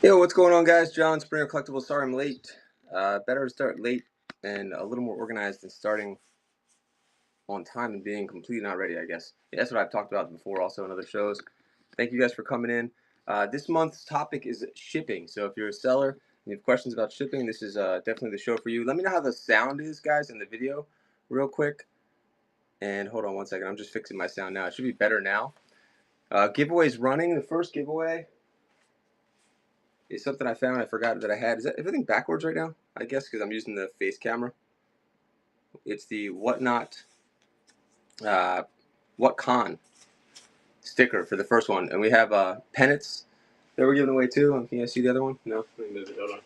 Yo, what's going on, guys? John, Springer Collectibles. Sorry I'm late. Better to start late and a little more organized than starting on time and being completely not ready, I guess. Yeah, that's what I've talked about before also in other shows. Thank you guys for coming in. This month's topic is shipping. So if you're a seller and you have questions about shipping, this is definitely the show for you. Let me know how the sound is, guys, in the video real quick. And hold on one second. I'm just fixing my sound now. It should be better now. Giveaways running. The first giveaway is something I found I forgot that I had. Is that everything backwards right now? I guess because I'm using the face camera. It's the whatnot, whatcon sticker for the first one, and we have pennants that we're giving away too. Can you guys see the other one? No, let me move it. Hold on.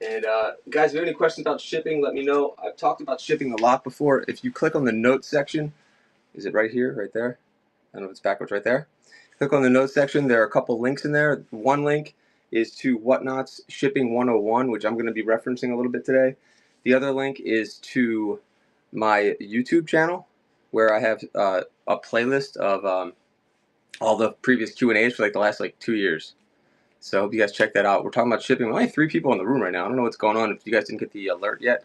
And guys, if you have any questions about shipping, let me know. I've talked about shipping a lot before. If you click on the notes section, is it right here, right there? I don't know if it's backwards, right there. Click on the notes section. There are a couple links in there. One link is to Whatnot's Shipping 101, which I'm going to be referencing a little bit today. The other link is to my YouTube channel, where I have a playlist of all the previous Q&As for like the last 2 years. So I hope you guys check that out. We're talking about shipping. We're only 3 people in the room right now. I don't know what's going on if you guys didn't get the alert yet.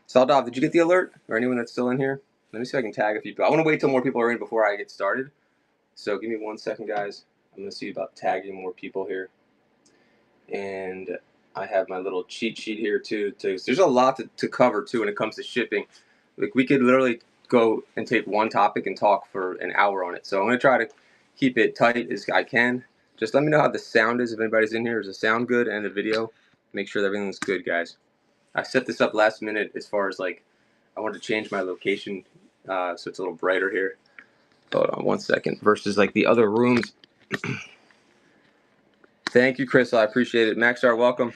Saldav, did you get the alert? Or anyone that's still in here? Let me see if I can tag a few people. I want to wait till more people are in before I get started. So give me 1 second, guys. I'm going to see about tagging more people here. And I have my little cheat sheet here too. There's a lot to cover too when it comes to shipping. Like we could literally go and take one topic and talk for an hour on it. So I'm going to try to keep it tight as I can. Just let me know how the sound is if anybody's in here. Does it sound good? And the video. Make sure that everything's good, guys. I set this up last minute as far as I wanted to change my location so it's a little brighter here. Hold on 1 second. Versus the other rooms. Thank you, Chris. I appreciate it. Max R, welcome.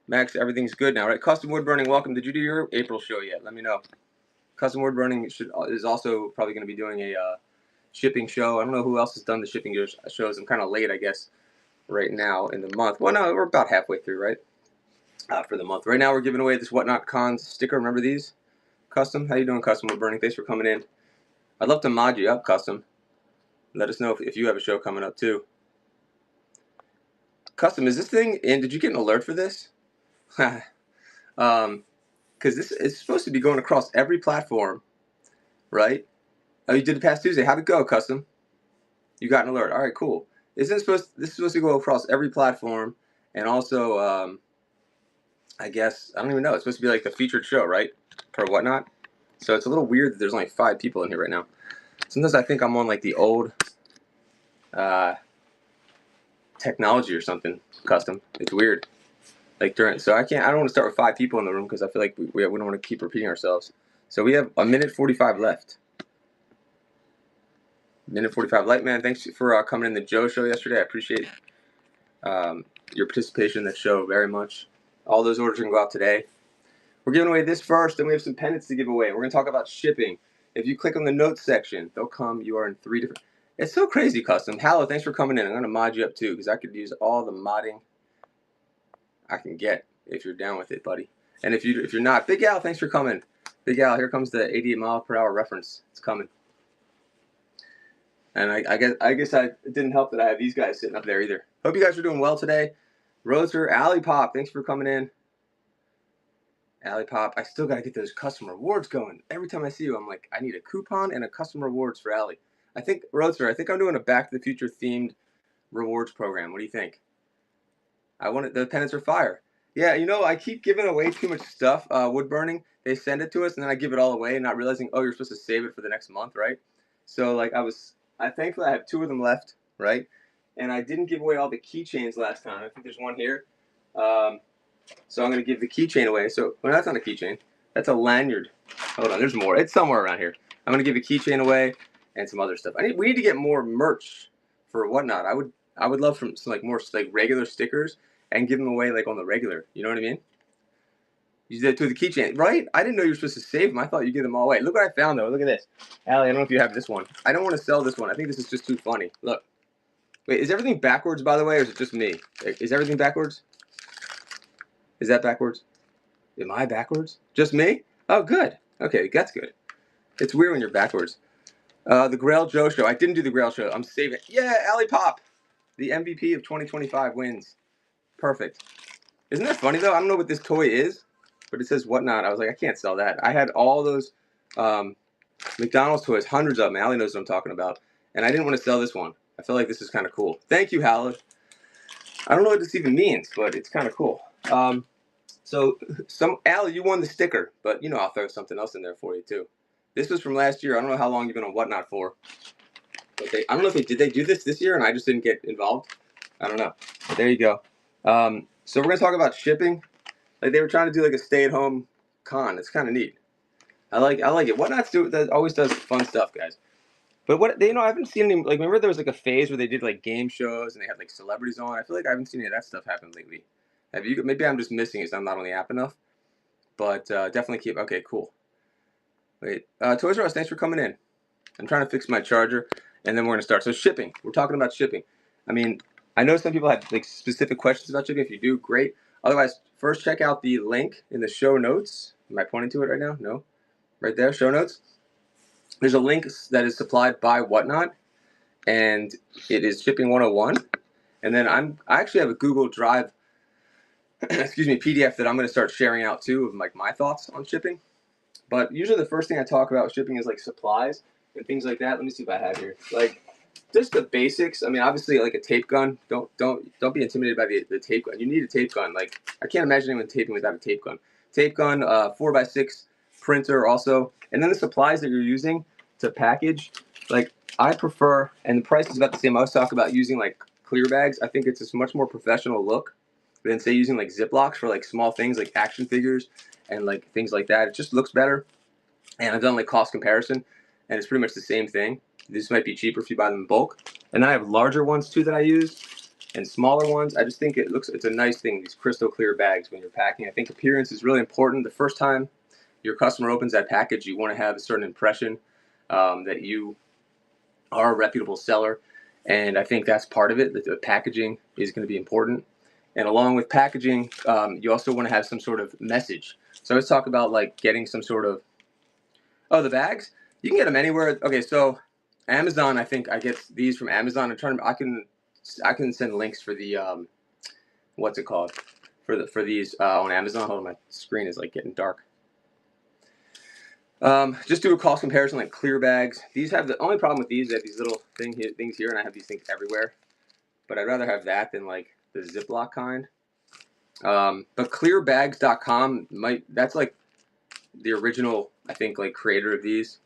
Max, everything's good now, right? Custom Wood Burning, welcome. Did you do your April show yet? Let me know. Custom Wood Burning is also probably going to be doing a shipping show. I don't know who else has done the shipping shows. I'm kind of late, I guess, right now in the month. Well, no, we're about halfway through, right? For the month. Right now, we're giving away this Whatnot Cons sticker. Remember these? Custom, how you doing, Custom Wood Burning? Thanks for coming in. I'd love to mod you up, Custom. Let us know if you have a show coming up, too. Custom, is this thing in? Did you get an alert for this? Because this is supposed to be going across every platform, right? Oh, you did it past Tuesday. How'd it go, Custom? You got an alert. All right, cool. This is supposed to go across every platform, and also, I guess I don't even know. It's supposed to be the featured show, right? For Whatnot. So it's a little weird that there's only 5 people in here right now. Sometimes I think I'm on the old technology or something. Custom. It's weird. So I don't want to start with 5 people in the room because I feel like we don't want to keep repeating ourselves. So we have a minute 45 left. Minute 45. Lightman, thanks for coming in the Joe show yesterday. I appreciate your participation in that show very much. All those orders are going to go out today. We're giving away this first, then we have some pennants to give away. We're going to talk about shipping. If you click on the notes section, they'll come. You are in 3 different... It's so crazy, Custom. Hallow, thanks for coming in. I'm going to mod you up too because I could use all the modding I can get if you're down with it, buddy. And if you're not, Big Al, thanks for coming. Big Al, here comes the 88 mile per hour reference. It's coming. And I guess it didn't help that I have these guys sitting up there either. Hope you guys are doing well today. Roser, Alley Pop, thanks for coming in. Alley Pop, I still got to get those custom rewards going. Every time I see you, I'm like, I need a coupon and a custom rewards for Alley. Roser, I think I'm doing a Back to the Future themed rewards program. What do you think? The pennants are fire. Yeah, I keep giving away too much stuff. Wood burning, they send it to us, and then I give it all away, not realizing, oh, you're supposed to save it for the next month, right? So, thankfully I have 2 of them left, right? And I didn't give away all the keychains last time. I think there's one here. So I'm going to give the keychain away. So, well, that's not a keychain. That's a lanyard. Hold on, there's more. It's somewhere around here. I'm going to give the keychain away and some other stuff. We need to get more merch for Whatnot. I would love some more regular stickers and give them away on the regular. You know what I mean? You did it to the keychain, right? I didn't know you were supposed to save them. I thought you give them all away. Look what I found though. Look at this. Allie, I don't know if you have this one. I don't want to sell this one. I think this is just too funny. Look. Wait, is everything backwards, by the way, or is it just me? Is everything backwards? Is that backwards? Am I backwards? Just me? Oh, good. Okay, that's good. It's weird when you're backwards. The Grail Joe show. I didn't do the Grail show. I'm saving it. Yeah, Allie Pop. The MVP of 2025 wins. perfect. Isn't that funny though? I don't know what this toy is, but it says whatnot. I was like, I can't sell that. I had all those McDonald's toys, hundreds of them. Allie knows what I'm talking about. And I didn't want to sell this one. I feel like this is kind of cool. Thank you, Howard. I don't know what this even means, but it's kind of cool. So, Allie, you won the sticker, but you know I'll throw something else in there for you too. This was from last year. I don't know how long you've been on Whatnot for. But I don't know if did they do this year and I just didn't get involved. I don't know. But there you go. So we're gonna talk about shipping. Like they were trying to do like a stay-at-home con. It's kind of neat. I like it. Whatnot's always does fun stuff, guys. But I haven't seen any, like, remember there was like a phase where they did like game shows and they had like celebrities on. I feel like I haven't seen any of that stuff happen lately. Have you? Maybe I'm just missing it. So I'm not on the app enough. But definitely keep. Okay, cool. Wait, Toys R Us, thanks for coming in. I'm trying to fix my charger, and then we're gonna start. So shipping. We're talking about shipping. I mean, I know some people have like specific questions about shipping. If you do, great. Otherwise, first check out the link in the show notes. Am I pointing to it right now? No. Right there, show notes. There's a link that is supplied by Whatnot, and it is Shipping 101. And then I actually have a Google Drive, excuse me, PDF that I'm going to start sharing out too of like my thoughts on shipping. But usually the first thing I talk about shipping is like supplies and things like that. Let me see if I have here. Like just the basics. I mean, obviously like a tape gun. Don't be intimidated by the tape gun. You need a tape gun. Like I can't imagine anyone taping without a tape gun. Tape gun, 4x6 printer also, and then the supplies that you're using to package. Like I prefer, and the price is about the same. I was talking about using like clear bags. I think it's just much more professional look than say using like Ziplocs for like small things like action figures and like things like that. It just looks better. And I've done like cost comparison, and it's pretty much the same thing. This might be cheaper if you buy them in bulk. And then I have larger ones too that I use, and smaller ones. I just think it's a nice thing, these crystal clear bags when you're packing. I think appearance is really important. The first time your customer opens that package, you want to have a certain impression that you are a reputable seller. And I think that's part of it. The packaging is going to be important. And along with packaging, you also want to have some sort of message. So let's talk about like getting some sort of, the bags. You can get them anywhere. Okay, so Amazon, I think I get these from Amazon. I can send links for the what's it called for these on Amazon. Hold on, my screen is like getting dark. Just do a cost comparison like clear bags. These have the only problem with these. They have these little things here, and I have these things everywhere. But I'd rather have that than like the Ziploc kind. But clearbags.com that's like the original, I think, like creator of these.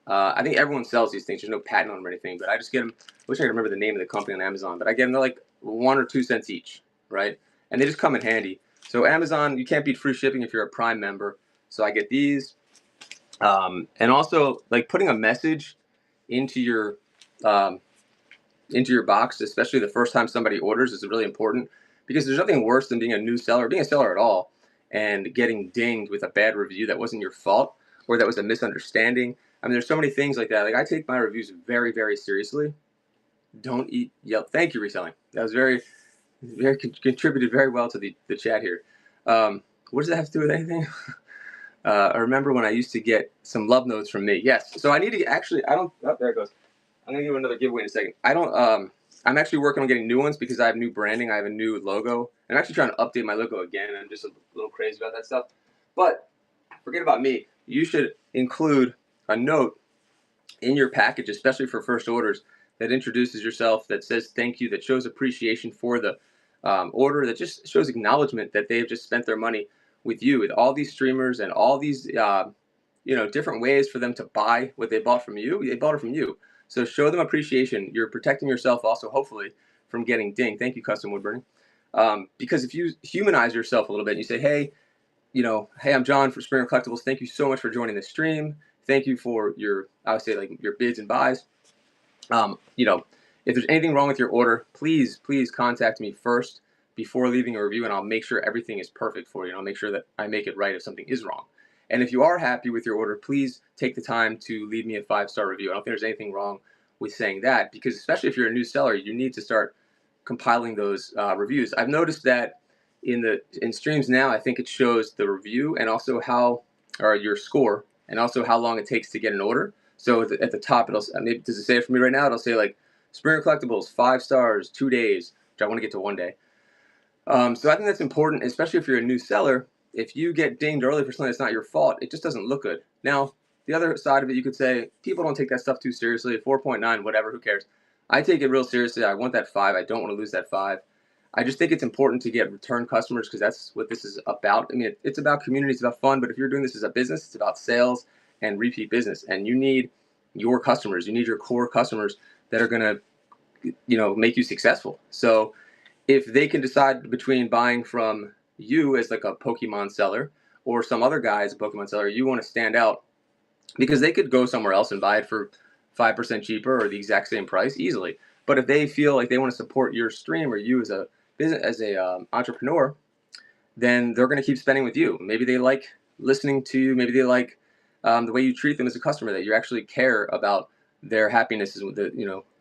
I think everyone sells these things. There's no patent on them or anything, but I just get them. I wish I could remember the name of the company on Amazon, but I get them. They're like 1 or 2 cents each, right? And they just come in handy. So Amazon, you can't beat free shipping if you're a Prime member. So I get these, and also like putting a message into your box, especially the first time somebody orders, is really important because there's nothing worse than being a new seller, being a seller at all, and getting dinged with a bad review that wasn't your fault or that was a misunderstanding. I mean, there's so many things like that. Like I take my reviews very, very seriously. Don't yell. Thank you, reselling. That was very contributed very well to the chat here. What does that have to do with anything? I remember when I used to get some love notes from me. Yes. So I need to actually. I don't. Oh, there it goes. I'm gonna give another giveaway in a second. I don't. I'm actually working on getting new ones because I have new branding. I have a new logo. I'm actually trying to update my logo again. I'm just a little crazy about that stuff. But forget about me. You should include a note in your package, especially for first orders, that introduces yourself, that says thank you, that shows appreciation for the order, that just shows acknowledgement that they've just spent their money with you, with all these streamers and all these different ways for them to buy what they bought from you. They bought it from you. So show them appreciation. You're protecting yourself also, hopefully, from getting dinged. Thank you, Custom Woodburning. Because if you humanize yourself a little bit and you say, hey, I'm John for Springer Collectibles. Thank you so much for joining the stream. Thank you for your bids and buys. If there's anything wrong with your order, please contact me first before leaving a review, and I'll make sure everything is perfect for you. And I'll make sure that I make it right if something is wrong. And if you are happy with your order, please take the time to leave me a 5-star review. I don't think there's anything wrong with saying that, because especially if you're a new seller, you need to start compiling those reviews. I've noticed that in streams now, I think it shows the review and also your score, and also how long it takes to get an order. So at the top, does it say it for me right now? It'll say like Springer Collectibles 5 stars, 2 days, which I want to get to 1 day. So I think that's important, especially if you're a new seller. If you get dinged early for something that's not your fault, it just doesn't look good. Now, the other side of it, you could say people don't take that stuff too seriously. 4.9, whatever, who cares? I take it real seriously. I want that 5. I don't want to lose that 5. I just think it's important to get return customers because that's what this is about. I mean, it's about community, it's about fun, but if you're doing this as a business, it's about sales and repeat business. And you need your customers. You need your core customers that are going to, make you successful. So if they can decide between buying from you as like a Pokemon seller or some other guy as a Pokemon seller, you want to stand out because they could go somewhere else and buy it for 5% cheaper or the exact same price easily. But if they feel like they want to support your stream or you as a business, as a entrepreneur, then they're going to keep spending with you. Maybe they like listening to you. Maybe they like the way you treat them as a customer, that you actually care about their happiness,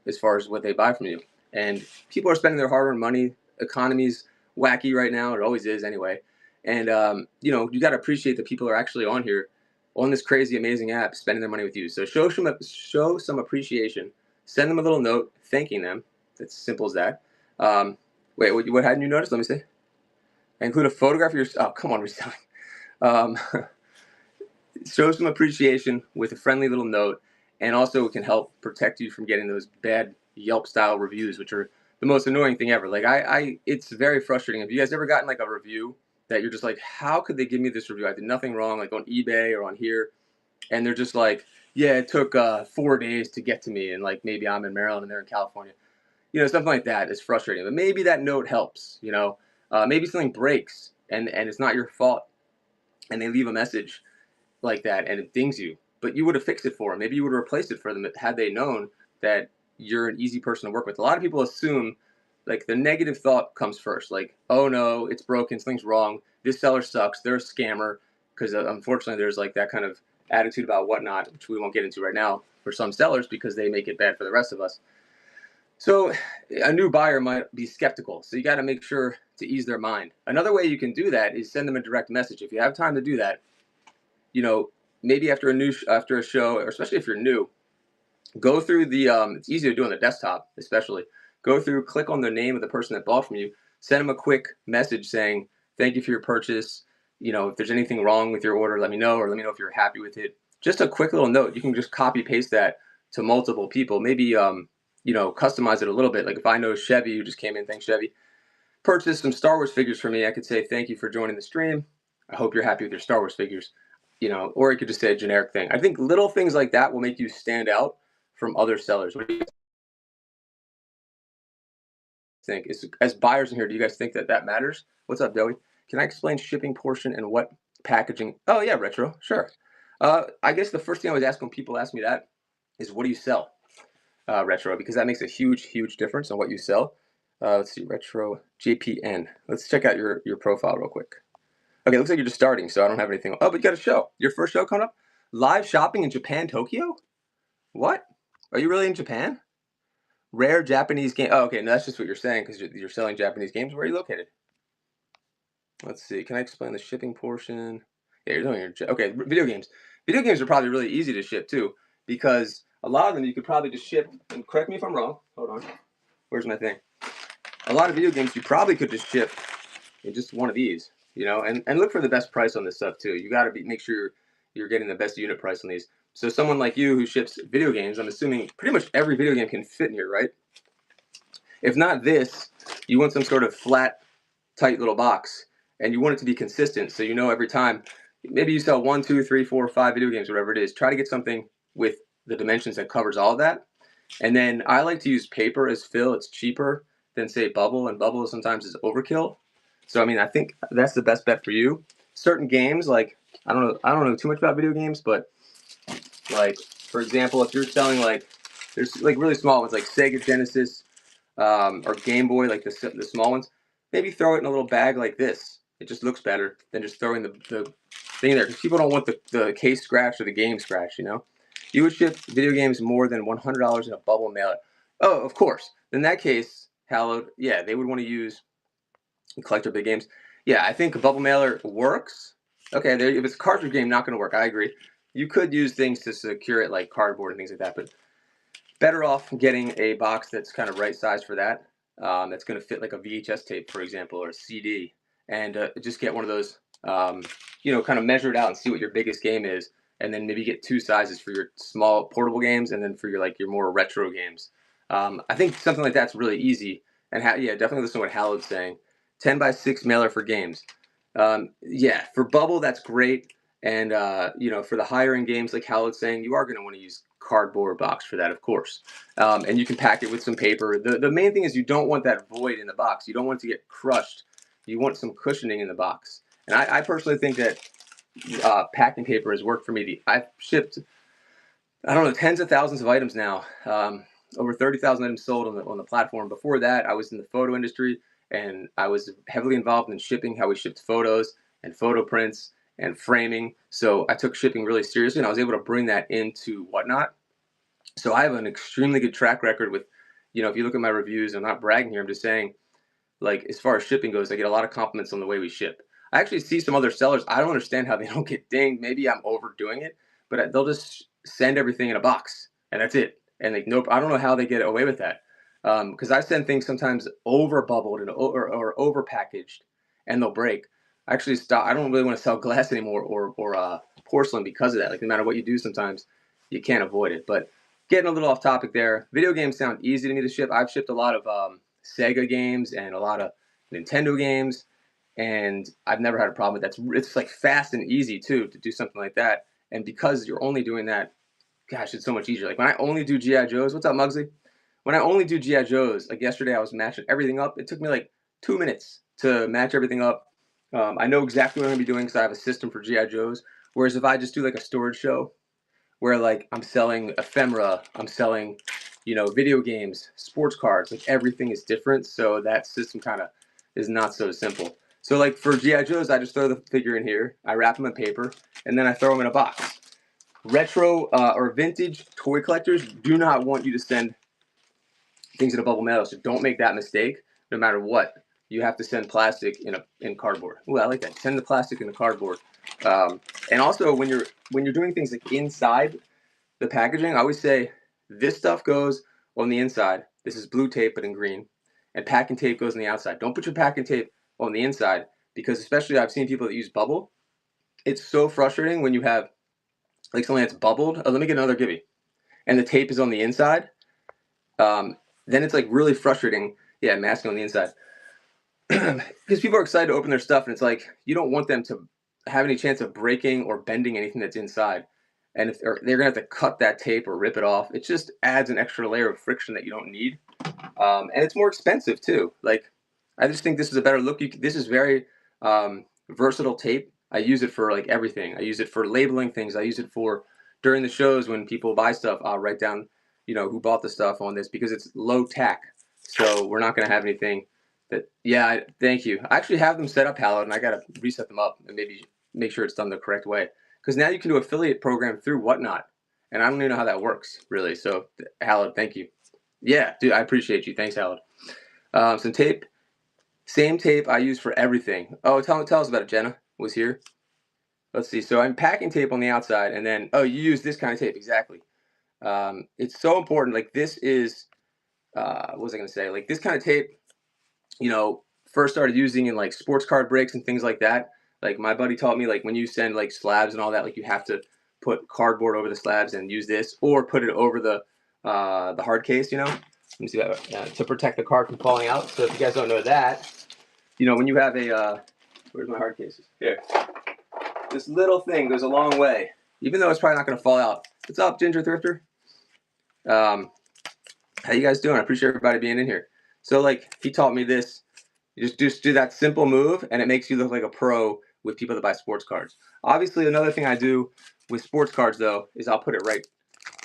as far as what they buy from you. And people are spending their hard-earned money. Economy's wacky right now. It always is anyway. And, you got to appreciate that people are actually on here, on this crazy, amazing app, spending their money with you. So show some appreciation. Send them a little note thanking them. It's simple as that. Wait, what hadn't you noticed? Let me see. Include a photograph of your. Oh, come on, reselling. Um, show some appreciation with a friendly little note, and also it can help protect you from getting those bad Yelp-style reviews, which are the most annoying thing ever. Like it's very frustrating. Have you guys ever gotten like a review that you're just like, how could they give me this review? I did nothing wrong, like on eBay or on here, and they're just like, yeah, it took 4 days to get to me, and like maybe I'm in Maryland and they're in California. Something like that is frustrating. But maybe that note helps. Maybe something breaks and it's not your fault, and they leave a message like that and it dings you. But you would have fixed it for them. Maybe you would have replaced it for them had they known that you're an easy person to work with. A lot of people assume like the negative thought comes first. Like, oh no, it's broken, something's wrong. This seller sucks. They're a scammer. Because unfortunately, there's like that kind of attitude about Whatnot, which we won't get into right now for some sellers because they make it bad for the rest of us. So a new buyer might be skeptical. So you got to make sure to ease their mind. Another way you can do that is send them a direct message. If you have time to do that, maybe after a show, or especially if you're new, go through the. It's easy to do on the desktop, especially. Go through, click on the name of the person that bought from you, send them a quick message saying thank you for your purchase. If there's anything wrong with your order, let me know, or let me know if you're happy with it. Just a quick little note. You can just copy paste that to multiple people. Maybe customize it a little bit. Like if I know Chevy, who just came in, thanks Chevy, purchased some Star Wars figures for me, I could say thank you for joining the stream. I hope you're happy with your Star Wars figures. Or you could just say a generic thing. I think little things like that will make you stand out from other sellers. What do you think? As buyers in here, do you guys think that matters? What's up, Joey? Can I explain shipping portion and what packaging? Oh yeah, Retro, sure. I guess the first thing I always ask when people ask me that is, what do you sell? Retro, because that makes a huge, huge difference on what you sell. Let's see, Retro JPN. Let's check out your profile real quick. Okay, looks like you're just starting, so I don't have anything. Oh, but you got a show. Your first show coming up? Live shopping in Japan, Tokyo? What? Are you really in Japan? Rare Japanese game. Oh, okay, no, that's just what you're saying because you're selling Japanese games. Where are you located? Let's see. Can I explain the shipping portion? Yeah, you're doing your. Okay, video games. Video games are probably really easy to ship too, because a lot of them you could probably just ship. And correct me if I'm wrong. Hold on. Where's my thing? A lot of video games you probably could just ship in just one of these, and look for the best price on this stuff too. You got to make sure you're getting the best unit price on these. So someone like you who ships video games, I'm assuming pretty much every video game can fit in here, right? If not this, you want some sort of flat, tight little box, and you want it to be consistent. So every time, maybe you sell 1, 2, 3, 4, 5 video games, whatever it is. Try to get something with the dimensions that covers all of that. And then I like to use paper as fill. It's cheaper than say bubble, and bubble sometimes is overkill. So I think that's the best bet for you. Certain games, like I don't know too much about video games, but like for example, if you're selling there's like really small ones like Sega Genesis or Game Boy, like the small ones, maybe throw it in a little bag like this. It just looks better than just throwing the thing there, because people don't want the case scratch or the game scratch. You would ship video games more than $100 in a bubble mailer. Oh, of course. In that case, Hallowed, yeah, they would want to use collector big games. Yeah, I think a bubble mailer works. Okay, if it's a cartridge game, not going to work. I agree. You could use things to secure it, like cardboard and things like that, but better off getting a box that's kind of right size for that. that's going to fit like a VHS tape, for example, or a CD, and just get one of those, kind of measure it out and see what your biggest game is, and then maybe get 2 sizes for your small portable games, and then for your more retro games. I think something like that's really easy, and yeah, definitely listen to what Howard's saying. 10x6 mailer for games. Yeah, for bubble that's great, and for the higher end games like Howard's saying, you are going to want to use cardboard box for that, of course. And you can pack it with some paper. The main thing is you don't want that void in the box. You don't want it to get crushed. You want some cushioning in the box. And I personally think that packing paper has worked for me. I've shipped, I don't know, tens of thousands of items now. Over 30,000 items sold on the platform. Before that, I was in the photo industry, and I was heavily involved in shipping, how we shipped photos and photo prints and framing. So I took shipping really seriously, and I was able to bring that into Whatnot. So I have an extremely good track record with, if you look at my reviews, I'm not bragging here, I'm just saying, like, as far as shipping goes, I get a lot of compliments on the way we ship. I actually see some other sellers, I don't understand how they don't get dinged. Maybe I'm overdoing it, but they'll just send everything in a box, and that's it. And like, nope, I don't know how they get away with that. Because I send things sometimes over bubbled or over packaged, and they'll break. I actually stop. I don't really want to sell glass anymore or porcelain because of that. Like, no matter what you do, sometimes you can't avoid it. But getting a little off topic there. Video games sound easy to me to ship. I've shipped a lot of Sega games and a lot of Nintendo games, and I've never had a problem with that. It's like fast and easy too to do something like that. And because you're only doing that, gosh, it's so much easier. Like when I only do GI Joes, what's up, Muggsy? When I only do GI Joes, like yesterday, I was matching everything up. It took me like 2 minutes to match everything up. I know exactly what I'm gonna be doing because I have a system for GI Joes. Whereas if I just do like a storage show, where like I'm selling ephemera, I'm selling, video games, sports cards, like everything is different. So that system kind of is not so simple. So like for GI Joes, I just throw the figure in here, I wrap them in paper, and then I throw them in a box. Retro or vintage toy collectors do not want you to send things in a bubble mail, so don't make that mistake. No matter what, you have to send plastic in cardboard. Ooh, I like that. Send the plastic in the cardboard. And also when you're doing things like inside the packaging, I always say this stuff goes on the inside. This is blue tape, but in green. And packing tape goes on the outside. Don't put your packing tape on the inside, because especially I've seen people that use bubble. It's so frustrating when you have like something that's bubbled. Oh, let me get another Gibby. And the tape is on the inside. Then it's like really frustrating. Yeah, masking on the inside. Because people are excited to open their stuff, and it's like you don't want them to have any chance of breaking or bending anything that's inside. And if they're going to have to cut that tape or rip it off, it just adds an extra layer of friction that you don't need. And it's more expensive too. Like, I just think this is a better look. This is very versatile tape. I use it for like everything. I use it for labeling things. I use it for during the shows when people buy stuff. I'll write down, who bought the stuff on this, because it's low tack. So we're not going to have anything that. Yeah, thank you. I actually have them set up, Hallowed, and I got to reset them up and maybe make sure it's done the correct way. Because now you can do affiliate program through Whatnot, and I don't even know how that works really. So Hallowed, thank you. Yeah, dude, I appreciate you. Thanks, Hallowed. Some tape. Same tape I use for everything. Oh, tell us about it. Jenna was here. Let's see. So I'm packing tape on the outside, and then you use this kind of tape. Exactly. It's so important. Like this is what was I gonna say? Like this kind of tape, first started using in like sports card breaks and things like that. Like my buddy taught me, like when you send like slabs and all that, like you have to put cardboard over the slabs and use this, or put it over the hard case. Let me see that to protect the card from falling out. So if you guys don't know that, when you have a where's my hard cases? Here, this little thing goes a long way, even though it's probably not going to fall out. What's up, Ginger Thrifter? How you guys doing? I appreciate everybody being in here. So like he taught me this. You just do that simple move, and it makes you look like a pro with people that buy sports cards. Obviously, another thing I do with sports cards though is I'll put it right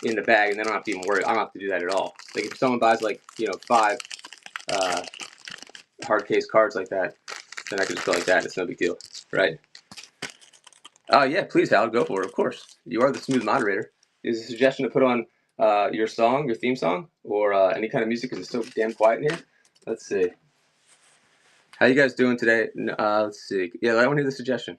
in the bag, and then I don't have to even worry. I don't have to do that at all. Like if someone buys like 5 hard case cards like that, then I can just go like that. It's no big deal, right? Oh yeah, please, Hal, go for it. Of course, you are the smooth moderator. Is a suggestion to put on your song, your theme song, or any kind of music because it's so damn quiet in here? Let's see. How you guys doing today? Let's see. Yeah, I want to hear the suggestion.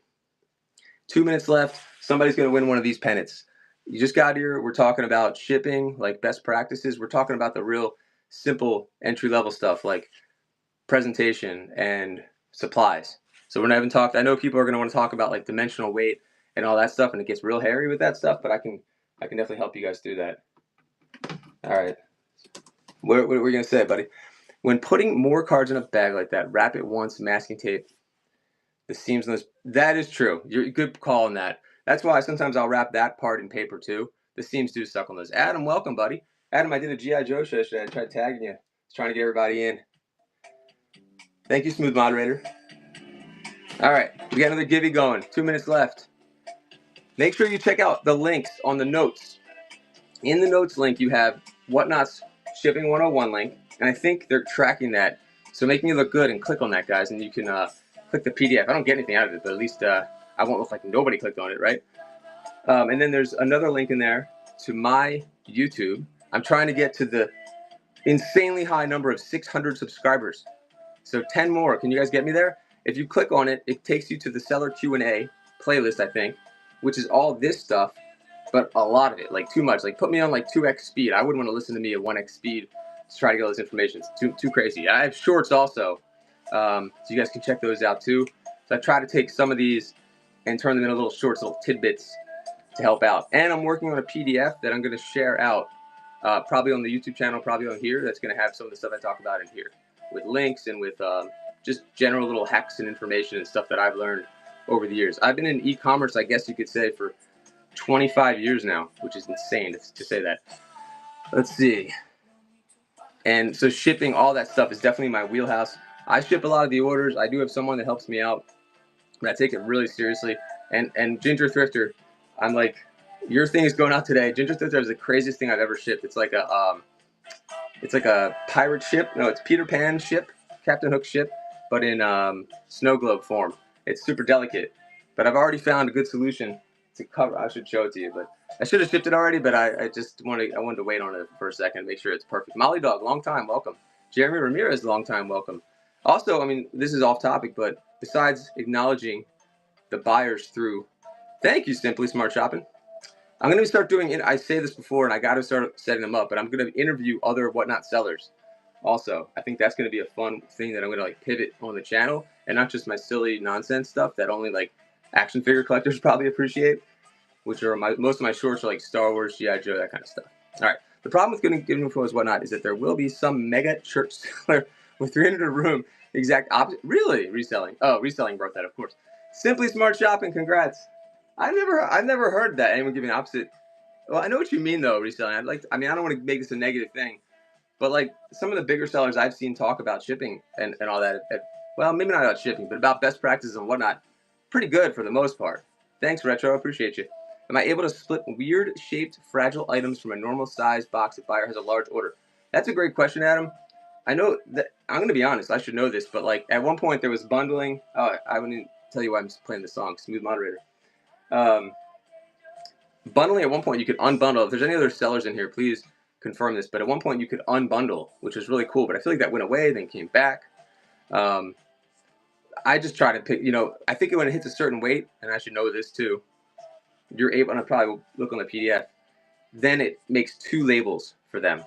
2 minutes left. Somebody's going to win one of these pennants. You just got here. We're talking about shipping, like best practices. We're talking about the real simple entry-level stuff, like presentation, and supplies. So we're not even talked. I know people are going to want to talk about like dimensional weight and all that stuff, and it gets real hairy with that stuff. But I can definitely help you guys do that. All right. What are we going to say, buddy? When putting more cards in a bag like that, wrap it once, masking tape the seams on this. That is true. You're a good call on that. That's why sometimes I'll wrap that part in paper too. The seams do suck on those. Adam, welcome, buddy. Adam, I did a G.I. Joe show yesterday. I tried tagging you. I was trying to get everybody in. Thank you, smooth moderator. All right, we got another givey going. 2 minutes left. Make sure you check out the links on the notes. In the notes link, you have Whatnot's Shipping 101 link, and I think they're tracking that. So making it look good, and click on that, guys, and you can click the PDF. I don't get anything out of it, but at least I won't look like nobody clicked on it, right? And then there's another link in there to my YouTube. I'm trying to get to the insanely high number of 600 subscribers. So 10 more. Can you guys get me there? If you click on it, it takes you to the seller Q&A playlist, I think, which is all this stuff, but a lot of it, like too much. Like put me on like 2x speed. I wouldn't want to listen to me at 1x speed to try to get all this information. It's too crazy. I have shorts also, so you guys can check those out too. So I try to take some of these and turn them into little shorts, little tidbits to help out. And I'm working on a PDF that I'm going to share out, probably on the YouTube channel, probably on here. That's going to have some of the stuff I talk about in here, with links and with just general little hacks and information and stuff that I've learned over the years. I've been in e-commerce, I guess you could say, for 25 years now, which is insane to say that. Let's see. And so shipping, all that stuff is definitely my wheelhouse. I ship a lot of the orders. I do have someone that helps me out, but I take it really seriously. And Ginger Thrifter, I'm like, your thing is going out today. Ginger Thrifter is the craziest thing I've ever shipped. It's like a pirate ship. No, it's Peter Pan ship, Captain Hook ship, but in snow globe form. It's super delicate, but I've already found a good solution to cover. I should show it to you, but I should have shipped it already, but I wanted to wait on it for a second, make sure it's perfect. Molly Dog, long time, welcome. Jeremy Ramirez, long time, welcome. Also, I mean, this is off topic, but besides acknowledging the buyers through, thank you, Simply Smart Shopping. I'm going to start doing it. I say this before, and I got to start setting them up, but I'm going to interview other Whatnot sellers also. I think that's going to be a fun thing that I'm going to like pivot on the channel, and not just my silly nonsense stuff that only like action figure collectors probably appreciate, which are most of my shorts are like Star Wars, G.I. Joe, that kind of stuff. All right. The problem with giving info as Whatnot is that there will be some mega church seller with 300 room exact opposite. Really? Reselling. Oh, reselling wrote that, of course. Simply Smart Shopping, congrats. I've never heard that anyone giving opposite. Well, I know what you mean though, reselling. I don't want to make this a negative thing, but like some of the bigger sellers I've seen talk about shipping and all that. Well, maybe not about shipping, but about best practices and whatnot. Pretty good for the most part. Thanks, Retro. I appreciate you. Am I able to split weird shaped fragile items from a normal size box if buyer has a large order? That's a great question, Adam. I know that I'm going to be honest. I should know this, but like at one point there was bundling. Oh, I wouldn't tell you why I'm playing the song. Smooth moderator. Bundling at one point you could unbundle. If there's any other sellers in here, please confirm this. But at one point you could unbundle, which was really cool. But I feel like that went away, then came back. I just try to pick. I think when it hits a certain weight, and I should know this too, you're able. And I probably look on the PDF. Then it makes 2 labels for them.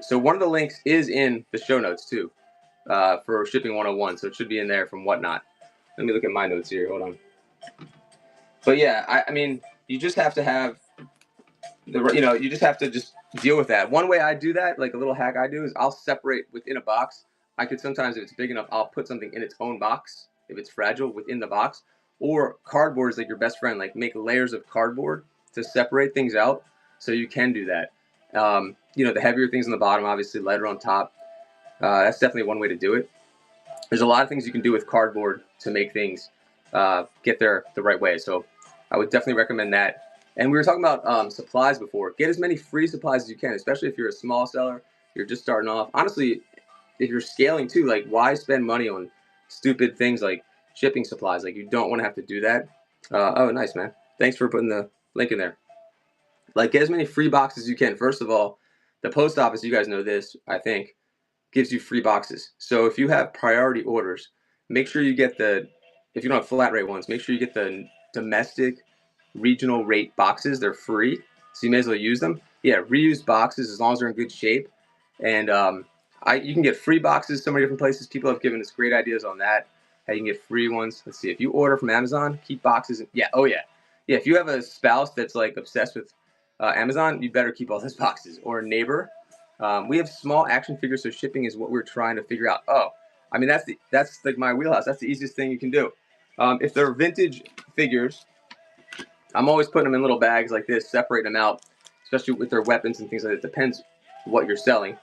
So one of the links is in the show notes too, for Shipping 101. So it should be in there from Whatnot. Let me look at my notes here. Hold on. But yeah, I mean, you just have to have you just have to just deal with that. One way I do that, like a little hack I do, is I'll separate within a box. I could sometimes, if it's big enough, I'll put something in its own box if it's fragile within the box. Or cardboard is like your best friend. Like make layers of cardboard to separate things out, so you can do that. The heavier things on the bottom, obviously lighter on top. That's definitely one way to do it. There's a lot of things you can do with cardboard to make things get there the right way. So I would definitely recommend that. And we were talking about supplies before. Get as many free supplies as you can, especially if you're a small seller, you're just starting off. Honestly, if you're scaling too, like why spend money on stupid things like shipping supplies? Like you don't want to have to do that. Oh, nice, man. Thanks for putting the link in there. Like get as many free boxes as you can. First of all, the post office, you guys know this, I think, gives you free boxes. So if you have priority orders, make sure you get if you don't have flat rate ones, make sure you get the domestic regional rate boxes. They're free, so you may as well use them. Yeah, reused boxes as long as they're in good shape. And You can get free boxes so many different places. People have given us great ideas on that. How you can get free ones. Let's see. If you order from Amazon, keep boxes. Yeah. Oh yeah. Yeah. If you have a spouse that's like obsessed with Amazon, you better keep all those boxes. Or a neighbor. We have small action figures, so shipping is what we're trying to figure out. Oh, I mean that's like my wheelhouse. That's the easiest thing you can do. If they're vintage figures, I'm always putting them in little bags like this, separating them out, especially with their weapons and things like that. It depends what you're selling.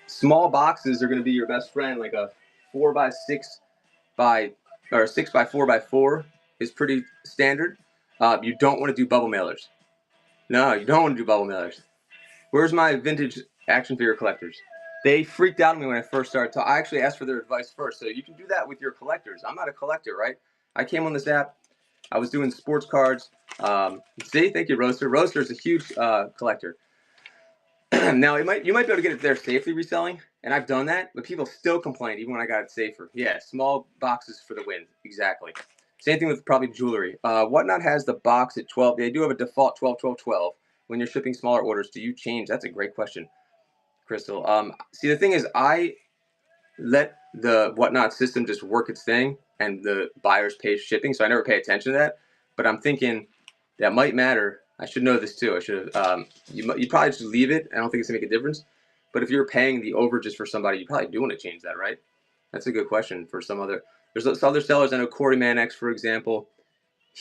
Small boxes are going to be your best friend, like a 4x6 by or 6x4x4 is pretty standard. You don't want to do bubble mailers. No, you don't want to do bubble mailers. Where's my vintage action figure collectors? They freaked out on me when I first started. I actually asked for their advice first. So you can do that with your collectors. I'm not a collector, right? I came on this app. I was doing sports cards. See, thank you, Roaster. Roaster is a huge collector. Now you might be able to get it there safely reselling, and I've done that, but people still complain even when I got it safer. Yeah, small boxes for the win. Exactly. Same thing with probably jewelry. Whatnot has the box at 12. They do have a default 12, 12, 12. When you're shipping smaller orders, do you change? That's a great question, Crystal. See, the thing is, I let the Whatnot system just work its thing, and the buyers pay shipping, so I never pay attention to that. But I'm thinking that might matter. I should know this too. I should have. You probably just leave it. I don't think it's gonna make a difference. But if you're paying the overages for somebody, you probably do want to change that, right? That's a good question for some other. There's other sellers. I know Corey Manx, for example.